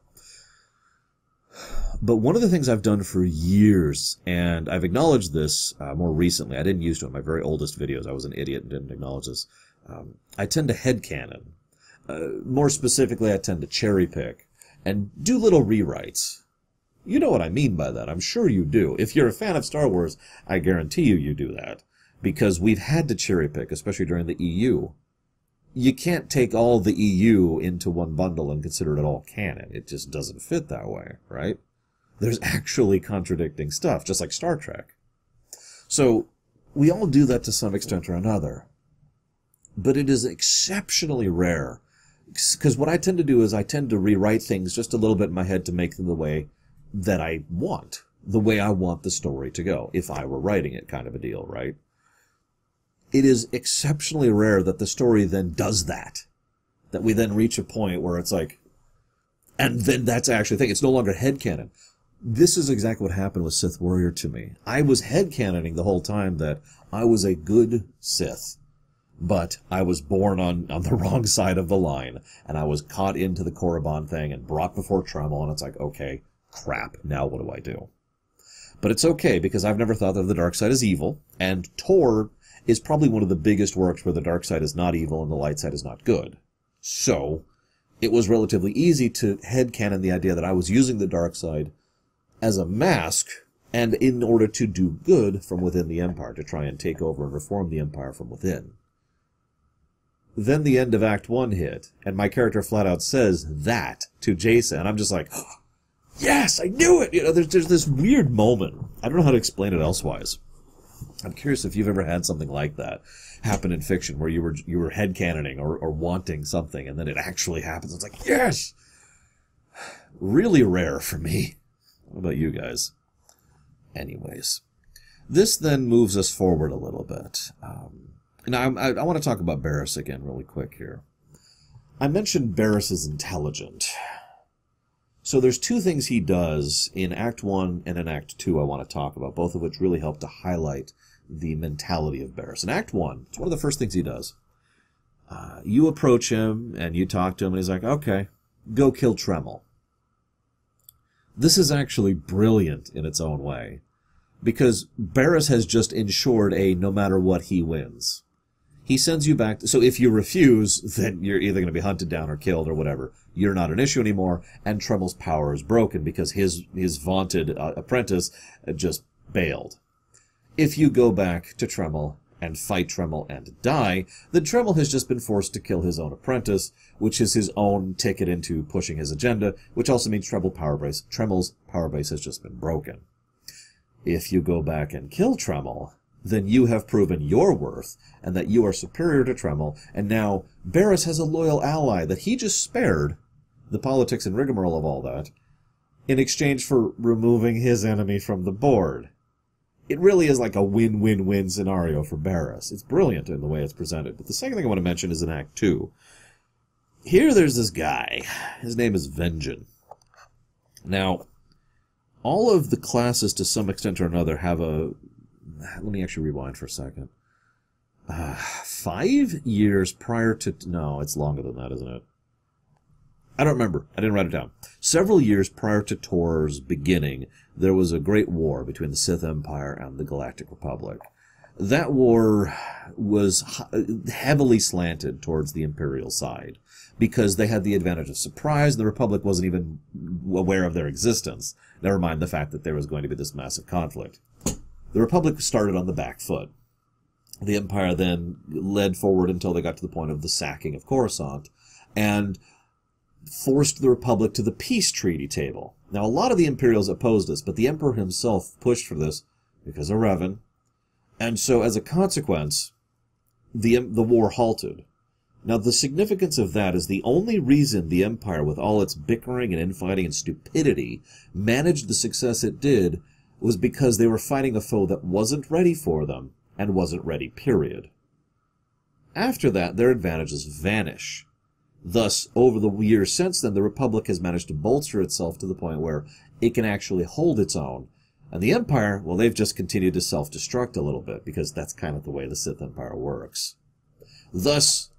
Speaker 1: But one of the things I've done for years, and I've acknowledged this more recently, I didn't use to in my very oldest videos, I was an idiot and didn't acknowledge this, I tend to headcanon. More specifically, I tend to cherry pick and do little rewrites. You know what I mean by that. I'm sure you do. If you're a fan of Star Wars, I guarantee you do that. Because we've had to cherry pick, especially during the EU. You can't take all the EU into one bundle and consider it all canon. It just doesn't fit that way, right? There's actually contradicting stuff, just like Star Trek. So, we all do that to some extent or another. But it is exceptionally rare. Because what I tend to do is I tend to rewrite things just a little bit in my head to make them the way that I want. The way I want the story to go. If I were writing it, kind of a deal, right? It is exceptionally rare that the story then does that. That we then reach a point where it's like, and then that's actually a thing. It's no longer headcanon. This is exactly what happened with Sith Warrior to me. I was headcanoning the whole time that I was a good Sith. But I was born on the wrong side of the line. And I was caught into the Korriban thing and brought before Tremel. And it's like, okay, crap, now what do I do? But it's okay, because I've never thought of the dark side as evil. And Tor is probably one of the biggest works where the dark side is not evil and the light side is not good. So, it was relatively easy to headcanon the idea that I was using the dark side as a mask, and in order to do good from within the Empire, to try and take over and reform the Empire from within. Then the end of Act 1 hit, and my character flat out says that to Jason, and I'm just like, oh, yes, I knew it! You know, there's this weird moment. I don't know how to explain it elsewise. I'm curious if you've ever had something like that happen in fiction, where you were headcanoning or wanting something, and then it actually happens. It's like, yes! Really rare for me. What about you guys? Anyways. This then moves us forward a little bit. Now, I want to talk about Barriss again really quick here. I mentioned Barriss is intelligent. So there's two things he does in Act 1 and in Act 2 I want to talk about, both of which really help to highlight the mentality of Barriss. In Act 1, it's one of the first things he does. You approach him, and you talk to him, and he's like, okay, go kill Tremel. This is actually brilliant in its own way, because Barriss has just ensured no matter what, he wins. He sends you back, so if you refuse, then you're either going to be hunted down or killed or whatever. You're not an issue anymore, and Tremel's power is broken because his vaunted apprentice just bailed. If you go back to Tremel and fight Tremel and die, then Tremel has just been forced to kill his own apprentice, which is his own ticket into pushing his agenda, which also means Tremel's power base has just been broken. If you go back and kill Tremel, then you have proven your worth, and that you are superior to Tremel, and now Barriss has a loyal ally that he just spared, the politics and rigmarole of all that, in exchange for removing his enemy from the board. It really is like a win-win-win scenario for Barriss. It's brilliant in the way it's presented. But the second thing I want to mention is in Act 2. here there's this guy. His name is Vengeance. Now, all of the classes, to some extent or another, have a... Let me actually rewind for a second. 5 years prior to... No, it's longer than that, isn't it? I don't remember. I didn't write it down. Several years prior to Tor's beginning, there was a great war between the Sith Empire and the Galactic Republic. That war was heavily slanted towards the Imperial side, because they had the advantage of surprise. The Republic wasn't even aware of their existence, never mind the fact that there was going to be this massive conflict. The Republic started on the back foot. The Empire then led forward until they got to the point of the sacking of Coruscant, and forced the Republic to the peace treaty table. Now, a lot of the Imperials opposed this, but the Emperor himself pushed for this because of Revan, and so as a consequence, the war halted. Now, the significance of that is the only reason the Empire, with all its bickering and infighting and stupidity, managed the success it did was because they were fighting a foe that wasn't ready for them, and wasn't ready, period. After that, their advantages vanish. Thus, over the years since then, the Republic has managed to bolster itself to the point where it can actually hold its own. And the Empire, well, they've just continued to self-destruct a little bit, because that's kind of the way the Sith Empire works. Thus,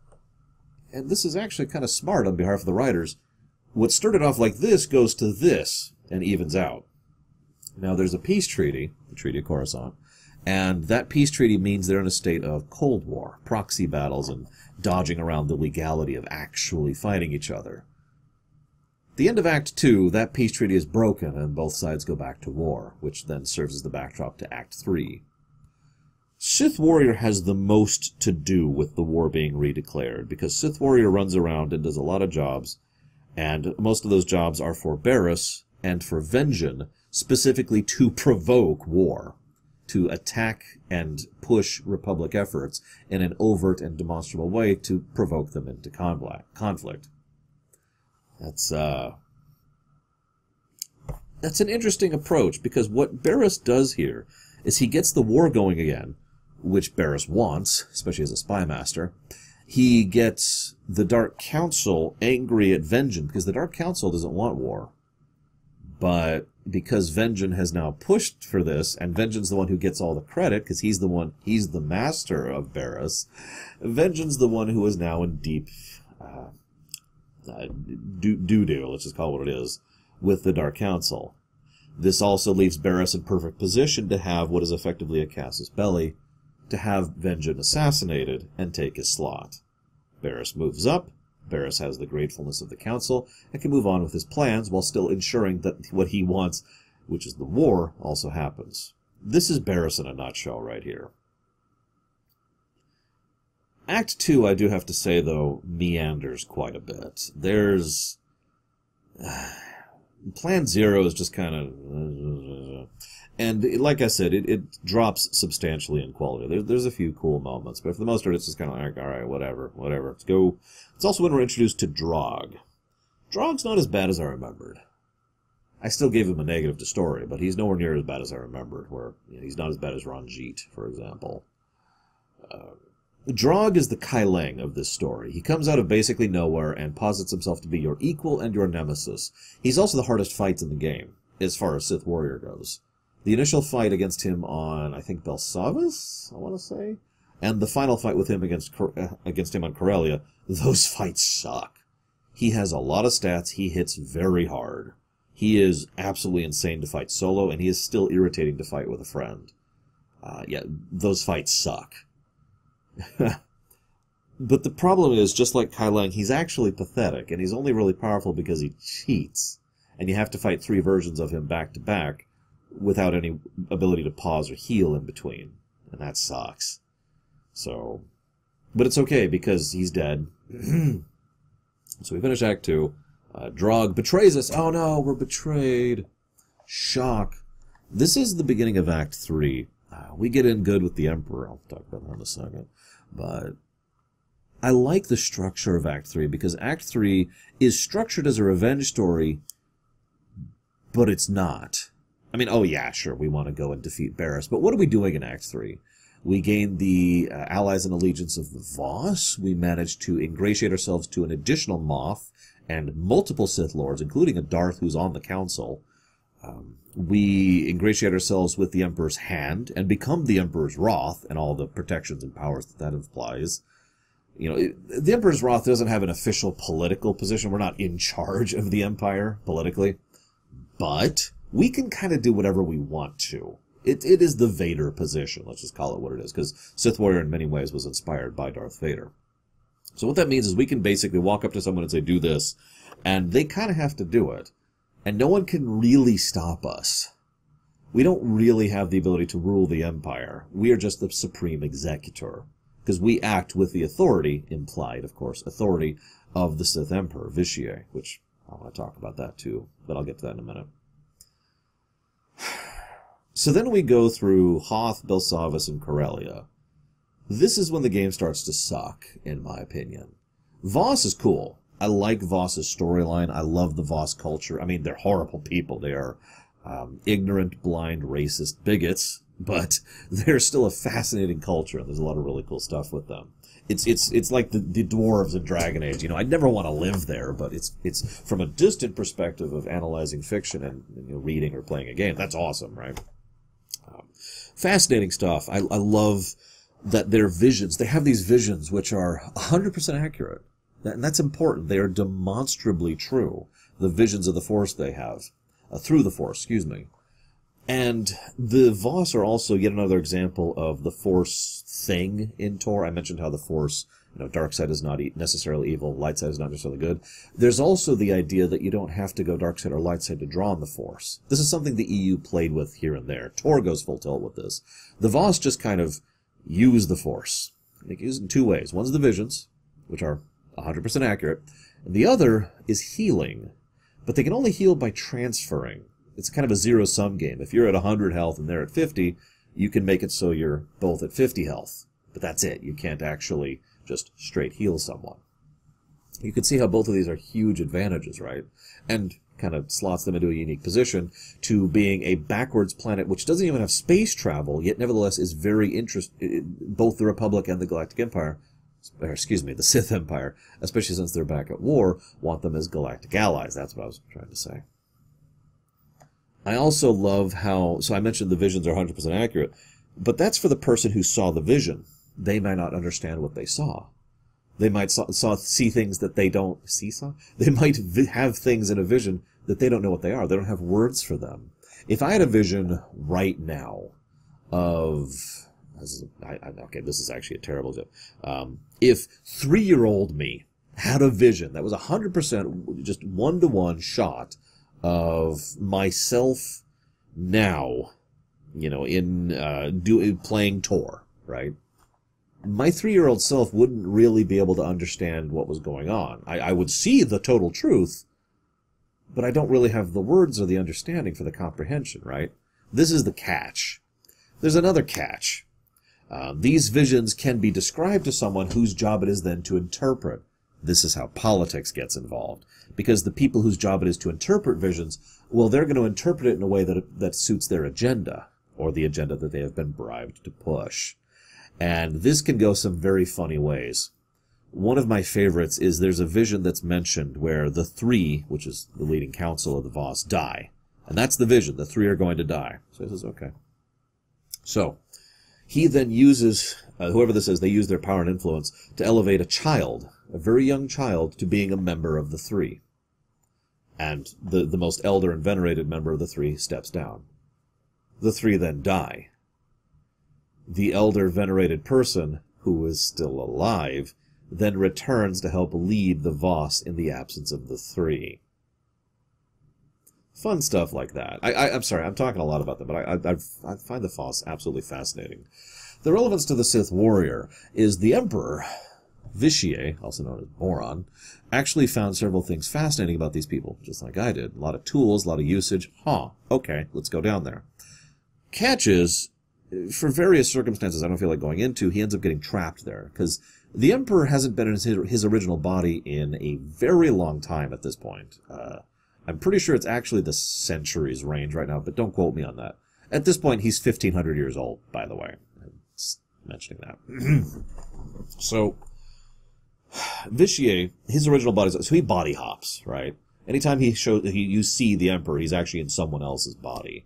Speaker 1: and this is actually kind of smart on behalf of the writers, what started off like this goes to this, and evens out. Now, there's a peace treaty, the Treaty of Coruscant, and that peace treaty means they're in a state of Cold War, proxy battles, and dodging around the legality of actually fighting each other. At the end of Act 2, that peace treaty is broken, and both sides go back to war, which then serves as the backdrop to Act 3. Sith Warrior has the most to do with the war being redeclared, because Sith Warrior runs around and does a lot of jobs, and most of those jobs are for Barriss and for Vengeance, specifically to provoke war, to attack and push Republic efforts in an overt and demonstrable way to provoke them into conflict. That's an interesting approach, because what Barriss does here is he gets the war going again, which Barriss wants, especially as a spy master. He gets the Dark Council angry at Vengeance, because the Dark Council doesn't want war. But because Vengeance has now pushed for this, and Vengeance is the one who gets all the credit, because he's the master of Barriss, Vengeance the one who is now in deep doo-doo, let's just call it what it is, with the Dark Council. This also leaves Barriss in perfect position to have what is effectively a casus belli, to have Vengeance assassinated and take his slot. Barriss moves up, Barriss has the gratefulness of the Council, and can move on with his plans while still ensuring that what he wants, which is the war, also happens. This is Barriss in a nutshell right here. Act 2, I do have to say, though, meanders quite a bit. There's... Plan 0 is just kind of... And like I said, it drops substantially in quality. There's a few cool moments, but for the most part, it's just kind of like, alright, whatever, let's go. It's also when we're introduced to Drog. Drog's not as bad as I remembered. I still gave him a negative to story, but he's nowhere near as bad as I remembered, where he's not as bad as Ranjit, for example. Drog is the Kai Lang of this story. He comes out of basically nowhere and posits himself to be your equal and your nemesis. He's also the hardest fight in the game, as far as Sith Warrior goes. The initial fight against him on, I think, Belsavis, I want to say, and the final fight with him against him on Corellia, those fights suck. He has a lot of stats, he hits very hard. He is absolutely insane to fight solo, and he is still irritating to fight with a friend. Yeah, those fights suck. But the problem is, just like Kai Lang, he's actually pathetic, and he's only really powerful because he cheats. And you have to fight 3 versions of him back to back, without any ability to pause or heal in between. And that sucks. So, but it's okay, because he's dead. So we finish Act 2. Drog betrays us. Oh no, we're betrayed. Shock. This is the beginning of Act 3. We get in good with the Emperor. I'll talk about that in a second. But I like the structure of Act 3, because Act 3 is structured as a revenge story, but it's not. I mean, oh yeah, sure, we want to go and defeat Barriss, but what are we doing in Act 3? We gained the allies and allegiance of the Voss. We managed to ingratiate ourselves to an additional Moff and multiple Sith Lords, including a Darth who's on the Council. We ingratiate ourselves with the Emperor's Hand and become the Emperor's Wrath and all the protections and powers that that implies. You know, the Emperor's Wrath doesn't have an official political position. We're not in charge of the Empire politically. But we can kind of do whatever we want to. It is the Vader position. Let's just call it what it is. Because Sith Warrior in many ways was inspired by Darth Vader. So what that means is we can basically walk up to someone and say, do this. And they kind of have to do it. And no one can really stop us. We don't really have the ability to rule the Empire. We are just the supreme executor. Because we act with the authority, implied, of course, authority of the Sith Emperor, Vitiae, which I want to talk about that too, but I'll get to that in a minute. So then we go through Hoth, Belsavis, and Corellia. This is when the game starts to suck, in my opinion. Voss is cool. I like Voss's storyline. I love the Voss culture. I mean, they're horrible people. They are ignorant, blind, racist bigots, but they're still a fascinating culture, and there's a lot of really cool stuff with them. It's like the dwarves in Dragon Age. You know, I'd never want to live there, but it's from a distant perspective of analyzing fiction and reading or playing a game. That's awesome, right? Fascinating stuff. I love that their visions, they have these visions which are 100% accurate. And that's important. They are demonstrably true. The visions of the Force they have. Through the Force, excuse me. And the Voss are also yet another example of the Force thing in Tor. I mentioned how the Force, dark side is not necessarily evil, light side is not necessarily good. There's also the idea that you don't have to go dark side or light side to draw on the Force. This is something the EU played with here and there. Tor goes full tilt with this. The Voss just kind of use the Force. They use it in two ways. One's the visions, which are 100% accurate, and the other is healing. But they can only heal by transferring. It's kind of a zero-sum game. If you're at 100 health and they're at 50, you can make it so you're both at 50 health. But that's it. You can't actually just straight heal someone. You can see how both of these are huge advantages, right? And kind of slots them into a unique position to being a backwards planet which doesn't even have space travel, yet nevertheless is very interesting. Both the Republic and the Galactic Empire, or excuse me, the Sith Empire, especially since they're back at war, want them as galactic allies. That's what I was trying to say. I also love how, so I mentioned the visions are 100% accurate, but that's for the person who saw the vision. They might not understand what they saw. They might see things that they don't They might have things in a vision that they don't know what they are. They don't have words for them. If I had a vision right now of, okay, this is actually a terrible joke. If 3-year-old me had a vision that was 100% just one-to-one shot of myself now, playing Tor, right? My 3-year-old self wouldn't really be able to understand what was going on. I would see the total truth, but I don't really have the words or the understanding for the comprehension, right? This is the catch. There's another catch. These visions can be described to someone whose job it is then to interpret. This is how politics gets involved. Because the people whose job it is to interpret visions, well, they're going to interpret it in a way that suits their agenda, or the agenda that they have been bribed to push. And this can go some very funny ways. One of my favorites is there's a vision that's mentioned where the 3, which is the leading council of the Voss, die. And that's the vision. The 3 are going to die. So he says, okay. So he then uses, whoever this is, they use their power and influence to elevate a child, a very young child, to being a member of the 3. And the most elder and venerated member of the 3 steps down. The 3 then die. The elder venerated person, who is still alive, then returns to help lead the Voss in the absence of the 3. Fun stuff like that. I'm sorry, I'm talking a lot about them, but I find the Voss absolutely fascinating. The relevance to the Sith Warrior is the Emperor, Vitiae, also known as Moron, actually found several things fascinating about these people, just like I did. A lot of tools, a lot of usage. Okay, let's go down there. Catch is, for various circumstances I don't feel like going into, he ends up getting trapped there, because the Emperor hasn't been in his original body in a very long time at this point. I'm pretty sure it's actually the centuries range right now, but don't quote me on that. At this point, he's 1,500 years old, by the way. mentioning that. So, Vitier, his original body, so he body hops, right? Anytime you see the Emperor, he's actually in someone else's body.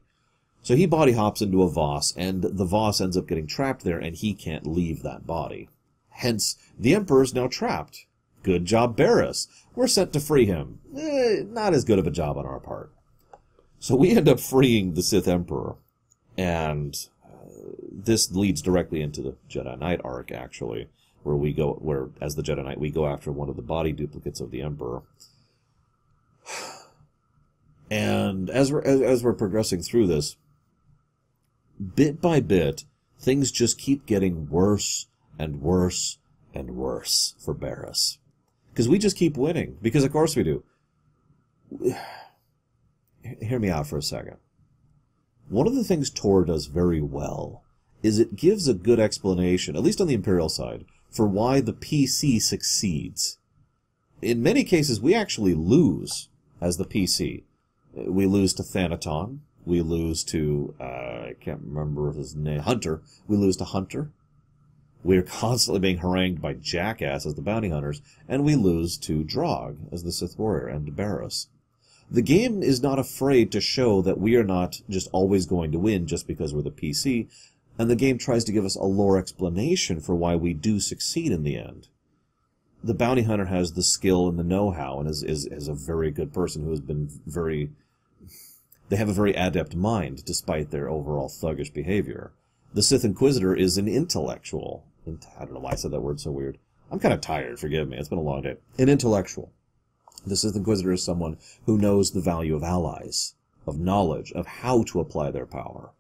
Speaker 1: So he body hops into a Voss, and the Voss ends up getting trapped there, and he can't leave that body. Hence, the Emperor's now trapped. Good job, Varus. We're sent to free him. Not as good of a job on our part. So we end up freeing the Sith Emperor, and this leads directly into the Jedi Knight Arc, actually, where as the Jedi Knight, we go after one of the body duplicates of the Emperor. And as we're progressing through this, bit by bit, things just keep getting worse and worse and worse for Varus. Because we just keep winning. Because of course we do. Hear me out for a second. One of the things Tor does very well is it gives a good explanation, at least on the Imperial side, for why the PC succeeds. In many cases, we actually lose as the PC. We lose to Thanaton. We lose to, I can't remember his name, Hunter. We lose to Hunter. We're constantly being harangued by Jackass as the bounty hunters, and we lose to Drog as the Sith Warrior and to Barris. The game is not afraid to show that we are not just always going to win just because we're the PC, and the game tries to give us a lore explanation for why we do succeed in the end. The bounty hunter has the skill and the know-how, and is a very good person who has been very... They have a very adept mind, despite their overall thuggish behavior. The Sith Inquisitor is an intellectual. I don't know why I said that word so weird. I'm kind of tired, forgive me. It's been a long day. An intellectual. The Sith Inquisitor is someone who knows the value of allies, of knowledge, of how to apply their power.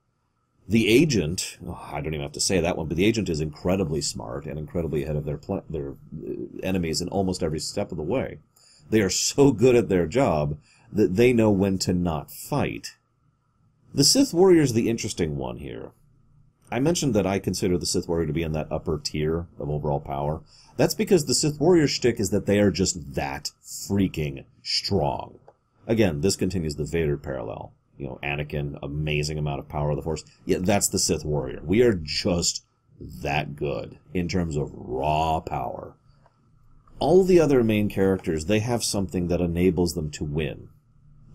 Speaker 1: The agent, I don't even have to say that one, but the agent is incredibly smart and incredibly ahead of their enemies in almost every step of the way. They are so good at their job that they know when to not fight. The Sith Warrior is the interesting one here. I mentioned that I consider the Sith Warrior to be in that upper tier of overall power. That's because the Sith Warrior shtick is that they are just that freaking strong. Again, this continues the Vader parallel. You know, Anakin, amazing amount of power of the Force. Yeah, that's the Sith Warrior. We are just that good in terms of raw power. All the other main characters, they have something that enables them to win.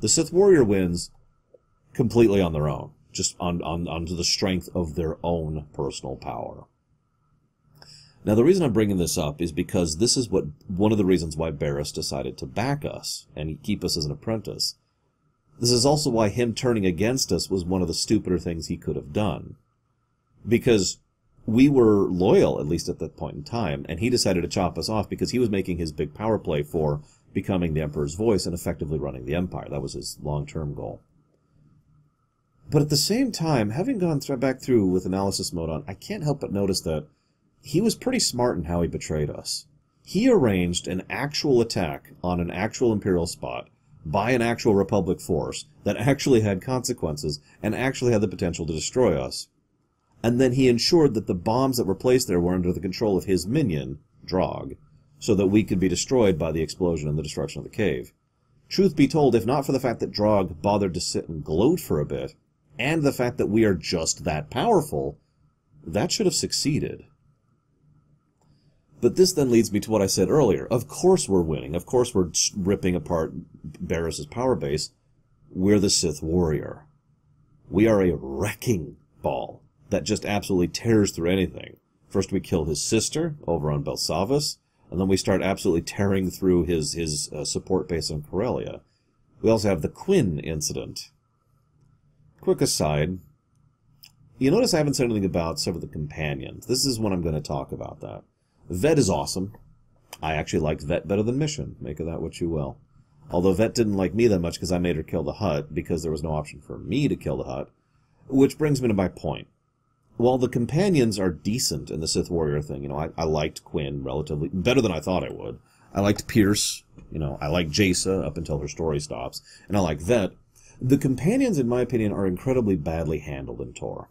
Speaker 1: The Sith Warrior wins completely on their own, just onto the strength of their own personal power. Now, the reason I'm bringing this up is because this is one of the reasons why Barris decided to back us and keep us as an apprentice. This is also why him turning against us was one of the stupider things he could have done. Because we were loyal, at least at that point in time, and he decided to chop us off because he was making his big power play for becoming the Emperor's voice and effectively running the Empire. That was his long-term goal. But at the same time, having gone back through with analysis mode on, I can't help but notice that he was pretty smart in how he betrayed us. He arranged an actual attack on an actual Imperial spot by an actual Republic force that actually had consequences and actually had the potential to destroy us. And then he ensured that the bombs that were placed there were under the control of his minion, Drog, so that we could be destroyed by the explosion and the destruction of the cave. Truth be told, if not for the fact that Drog bothered to sit and gloat for a bit, and the fact that we are just that powerful, that should have succeeded. But this then leads me to what I said earlier. Of course we're winning. Of course we're ripping apart Barris's power base. We're the Sith Warrior. We are a wrecking ball that just absolutely tears through anything. First we kill his sister over on Belsavis, and then we start absolutely tearing through his support base on Corellia. We also have the Quinn incident. Quick aside, you notice I haven't said anything about some of the companions. This is when I'm going to talk about that. Vet is awesome. I actually liked Vet better than Mission. Make of that what you will. Although Vet didn't like me that much because I made her kill the Hutt, because there was no option for me to kill the Hutt. Which brings me to my point. While the companions are decent in the Sith Warrior thing, I liked Quinn relatively better than I thought I would. I liked Pierce, I liked Jaisa up until her story stops, and I like Vet. The companions, in my opinion, are incredibly badly handled in Tor.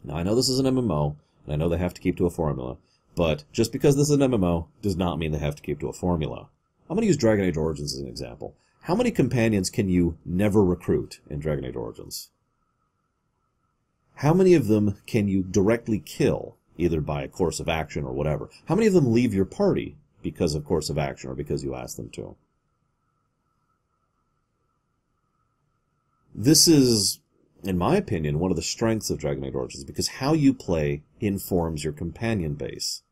Speaker 1: Now, I know this is an MMO, and I know they have to keep to a formula, but just because this is an MMO does not mean they have to keep to a formula. I'm going to use Dragon Age Origins as an example. How many companions can you never recruit in Dragon Age Origins? How many of them can you directly kill either by a course of action or whatever. How many of them leave your party because of course of action or because you ask them to? This is, in my opinion, one of the strengths of Dragon Knight Origins, because how you play informs your companion base.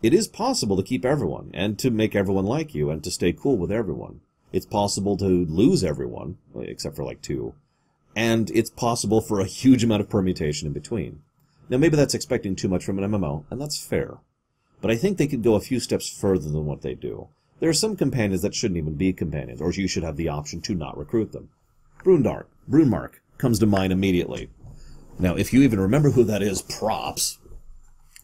Speaker 1: It is possible to keep everyone, and to make everyone like you, and to stay cool with everyone. It's possible to lose everyone, except for like 2, and it's possible for a huge amount of permutation in between. Now maybe that's expecting too much from an MMO, and that's fair. But I think they could go a few steps further than what they do. There are some companions that shouldn't even be companions, or you should have the option to not recruit them. Brunmark comes to mind immediately. Now, if you even remember who that is, props.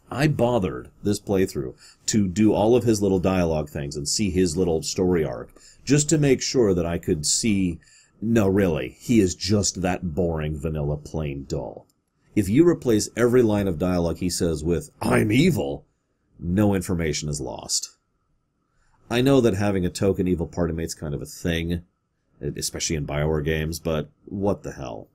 Speaker 1: I bothered this playthrough to do all of his little dialogue things and see his little story arc, just to make sure that I could see, no really, he is just that boring, vanilla, plain dull. If you replace every line of dialogue he says with, "I'm evil," no information is lost. I know that having a token evil party mate's kind of a thing, especially in Bioware games, but what the hell.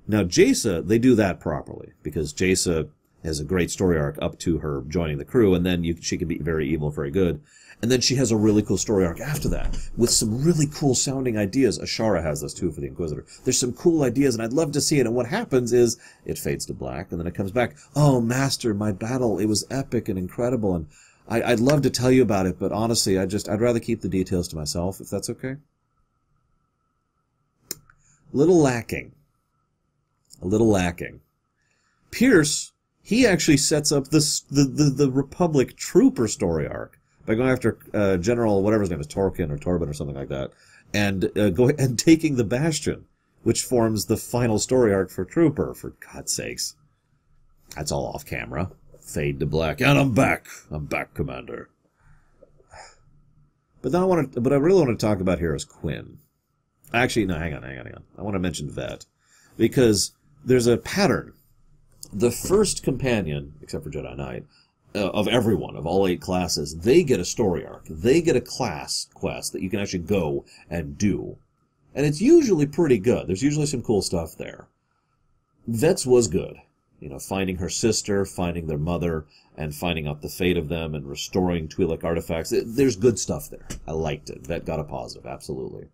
Speaker 1: Now, Jaisa, they do that properly, because Jaisa has a great story arc up to her joining the crew, and then she can be very evil, very good. And then she has a really cool story arc after that, with some really cool sounding ideas. Ashara has this too for the Inquisitor. There's some cool ideas, and I'd love to see it, and what happens is, it fades to black, and then it comes back. "Oh, Master, my battle, it was epic and incredible, and I'd love to tell you about it, but honestly, I'd rather keep the details to myself, if that's okay." Little lacking. A little lacking. Pierce, he actually sets up the Republic Trooper story arc by going after General, whatever his name is, Torkin or Torben or something like that, and taking the Bastion, which forms the final story arc for Trooper, for God's sakes. That's all off camera. Fade to black. And I'm back. I'm back, Commander. But then what I really want to talk about here is Quinn. Actually, no, hang on. I want to mention Vet, because there's a pattern. The first companion, except for Jedi Knight, of everyone, of all 8 classes, they get a story arc. They get a class quest that you can actually go and do. And it's usually pretty good. There's usually some cool stuff there. Vet's was good. You know, finding her sister, finding their mother, and finding out the fate of them, and restoring Twi'lek artifacts. There's good stuff there. I liked it. Vet got a positive, absolutely.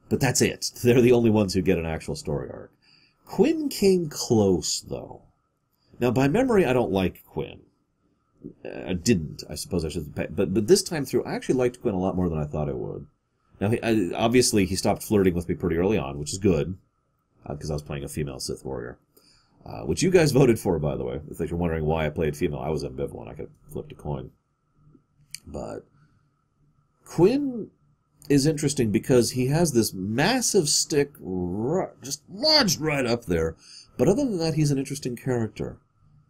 Speaker 1: But that's it. They're the only ones who get an actual story arc. Quinn came close, though. Now, by memory, I don't like Quinn. I didn't, I suppose I should. But this time through, I actually liked Quinn a lot more than I thought I would. Now, obviously, he stopped flirting with me pretty early on, which is good, because I was playing a female Sith Warrior. Which you guys voted for, by the way. If you're wondering why I played female, I was ambivalent. I could have flipped a coin. But Quinn is interesting because he has this massive stick just lodged right up there. But other than that, he's an interesting character.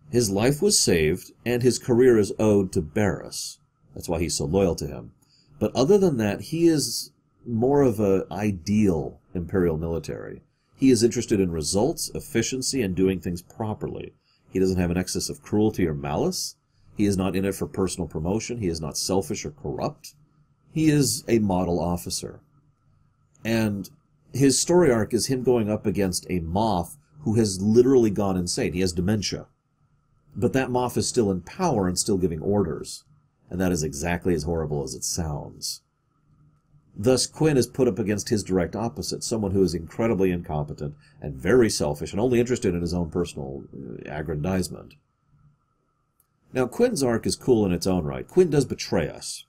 Speaker 1: His life was saved, and his career is owed to Varus. That's why he's so loyal to him. But other than that, he is more of an ideal Imperial military. He is interested in results, efficiency, and doing things properly. He doesn't have an excess of cruelty or malice. He is not in it for personal promotion. He is not selfish or corrupt. He is a model officer. And his story arc is him going up against a Moff who has literally gone insane. He has dementia. But that Moff is still in power and still giving orders. And that is exactly as horrible as it sounds. Thus, Quinn is put up against his direct opposite, someone who is incredibly incompetent and very selfish and only interested in his own personal aggrandizement. Now, Quinn's arc is cool in its own right. Quinn does betray us.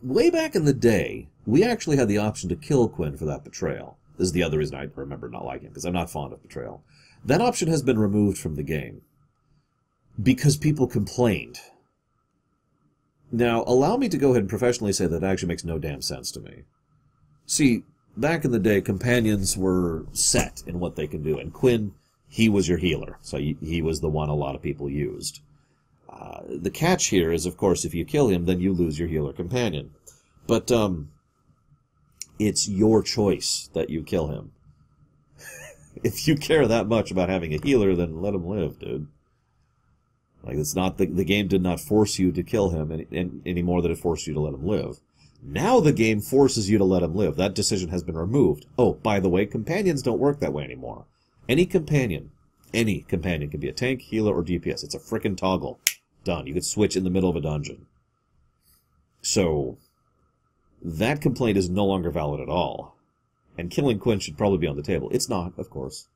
Speaker 1: Way back in the day, we actually had the option to kill Quinn for that betrayal. This is the other reason I remember not liking him, because I'm not fond of betrayal. That option has been removed from the game because people complained. Now, allow me to go ahead and professionally say that actually makes no damn sense to me. See, back in the day, companions were set in what they can do, and Quinn, he was your healer, so he was the one a lot of people used. The catch here is, of course, if you kill him, then you lose your healer companion. But, it's your choice that you kill him. If you care that much about having a healer, then let him live, dude. Like, it's not the game did not force you to kill him any more than it forced you to let him live. Now the game forces you to let him live. That decision has been removed. Oh, by the way, companions don't work that way anymore. Any companion Any companion can be a tank, healer, or DPS. It's a frickin' toggle. Done. You could switch in the middle of a dungeon. So, that complaint is no longer valid at all. And killing Quinn should probably be on the table. It's not, of course.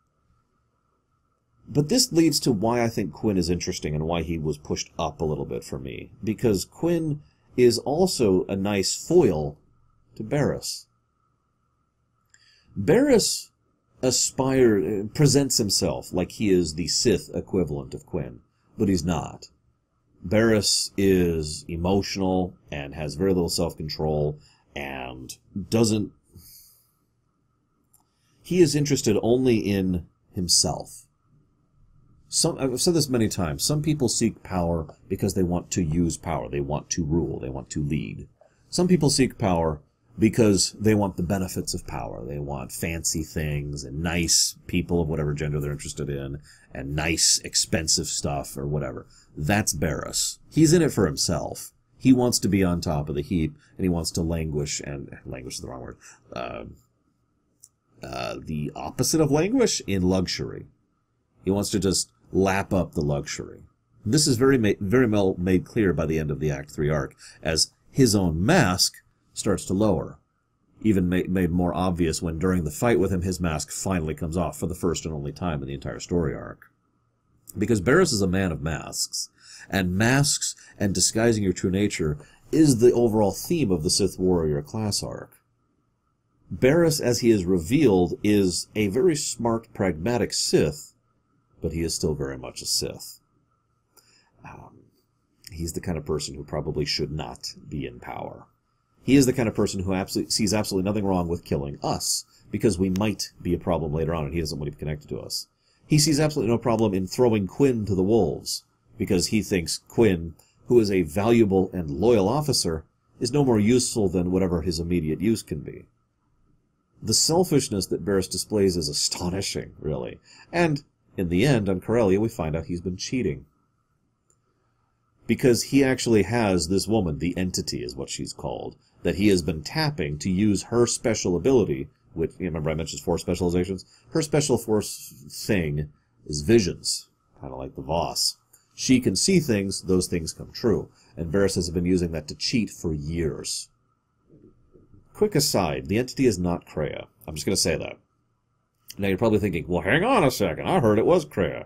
Speaker 1: But this leads to why I think Quinn is interesting and why he was pushed up a little bit for me. Because Quinn is also a nice foil to Barriss. Barriss presents himself like he is the Sith equivalent of Quinn, but he's not. Barriss is emotional and has very little self-control and doesn't... He is interested only in himself. I've said this many times. Some people seek power because they want to use power. They want to rule. They want to lead. Some people seek power because they want the benefits of power. They want fancy things and nice people of whatever gender they're interested in and nice, expensive stuff or whatever. That's Barriss. He's in it for himself. He wants to be on top of the heap, and he wants to languish, and languish is the wrong word, the opposite of languish, in luxury. He wants to just lap up the luxury. This is very well made clear by the end of the Act 3 arc, as his own mask starts to lower. Even made more obvious when, during the fight with him, his mask finally comes off for the first and only time in the entire story arc. Because Barriss is a man of masks, and masks and disguising your true nature is the overall theme of the Sith Warrior class arc. Barriss, as he is revealed, is a very smart, pragmatic Sith, but he is still very much a Sith. He's the kind of person who probably should not be in power. He is the kind of person who sees absolutely nothing wrong with killing us, because we might be a problem later on and he doesn't want to be connected to us. He sees absolutely no problem in throwing Quinn to the wolves, because he thinks Quinn, who is a valuable and loyal officer, is no more useful than whatever his immediate use can be. The selfishness that Barriss displays is astonishing, really. And, in the end, on Corellia, we find out he's been cheating. Because he actually has this woman, the Entity is what she's called, that he has been tapping to use her special ability, which, you remember I mentioned 4 specializations? Her special force thing is visions, kind of like the Voss. She can see things, those things come true, and Barriss has been using that to cheat for years. Quick aside, the Entity is not Kreia. I'm just going to say that. Now you're probably thinking, well, hang on a second, I heard it was Kreia.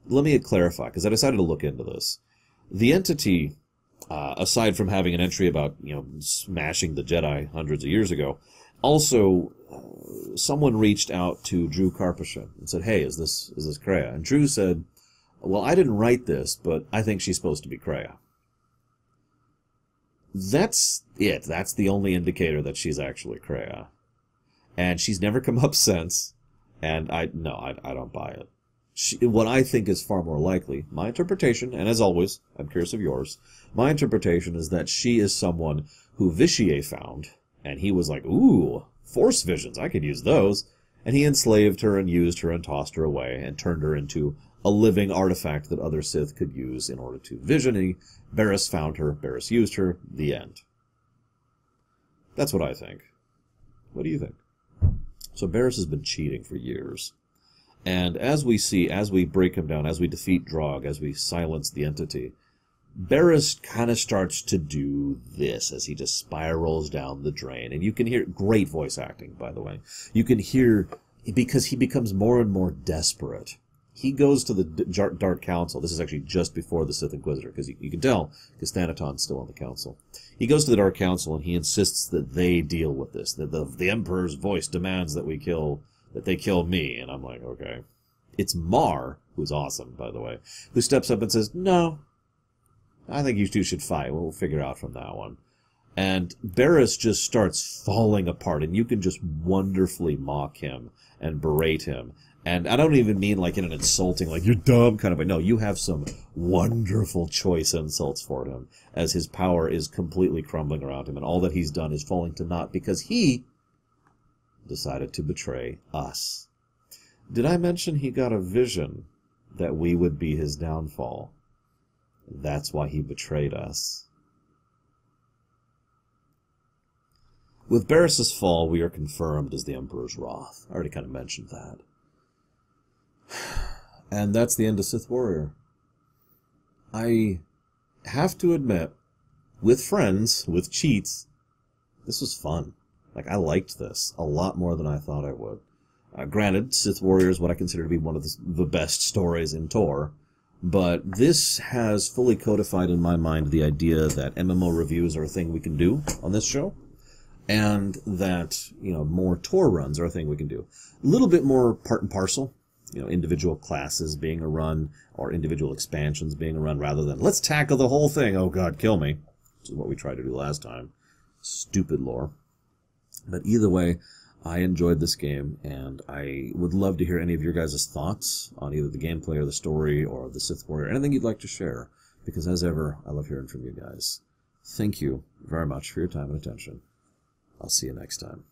Speaker 1: Let me clarify, because I decided to look into this. The Entity, aside from having an entry about, smashing the Jedi hundreds of years ago, also, someone reached out to Drew Karpyshyn and said, hey, is this Kreia? And Drew said, well, I didn't write this, but I think she's supposed to be Kreia. That's it. That's the only indicator that she's actually Kreia. And she's never come up since, and I don't buy it. What I think is far more likely, my interpretation, and as always, I'm curious of yours, my interpretation is that she is someone who Vitier found, and he was like, ooh, force visions, I could use those. And he enslaved her and used her and tossed her away and turned her into a living artifact that other Sith could use in order to vision. And Barriss found her, Barriss used her, the end. That's what I think. What do you think? So Barriss has been cheating for years. And as we break him down, as we defeat Drog, as we silence the Entity, Barriss kind of starts to do this as he just spirals down the drain. And you can hear great voice acting, by the way. You can hear, because he becomes more and more desperate. He goes to the Dark Council. This is actually just before the Sith Inquisitor, because you can tell, because Thanaton's still on the Council. He goes to the Dark Council and he insists that they deal with this, that the Emperor's voice demands that they kill me. And I'm like, okay. It's Mar, who's awesome, by the way, who steps up and says, no, I think you two should fight. We'll figure it out from that one. And Barriss just starts falling apart, and you can just wonderfully mock him and berate him. And I don't even mean like in an insulting, like, you're dumb kind of way. No, you have some wonderful choice insults for him, as his power is completely crumbling around him, and all that he's done is falling to naught because he decided to betray us. Did I mention he got a vision that we would be his downfall? That's why he betrayed us. With Barriss's fall, we are confirmed as the Emperor's Wrath. I already kind of mentioned that. And that's the end of Sith Warrior. I have to admit, with friends, with cheats, this was fun. Like, I liked this a lot more than I thought I would. Granted, Sith Warrior is what I consider to be one of the best stories in Tor, but this has fully codified in my mind the idea that MMO reviews are a thing we can do on this show, and that, more Tor runs are a thing we can do. A little bit more part and parcel, individual classes being a run, or individual expansions being a run, rather than, let's tackle the whole thing, oh god, kill me, which is what we tried to do last time. Stupid lore. But either way, I enjoyed this game, and I would love to hear any of your guys' thoughts on either the gameplay or the story or the Sith Warrior, anything you'd like to share, because as ever, I love hearing from you guys. Thank you very much for your time and attention. I'll see you next time.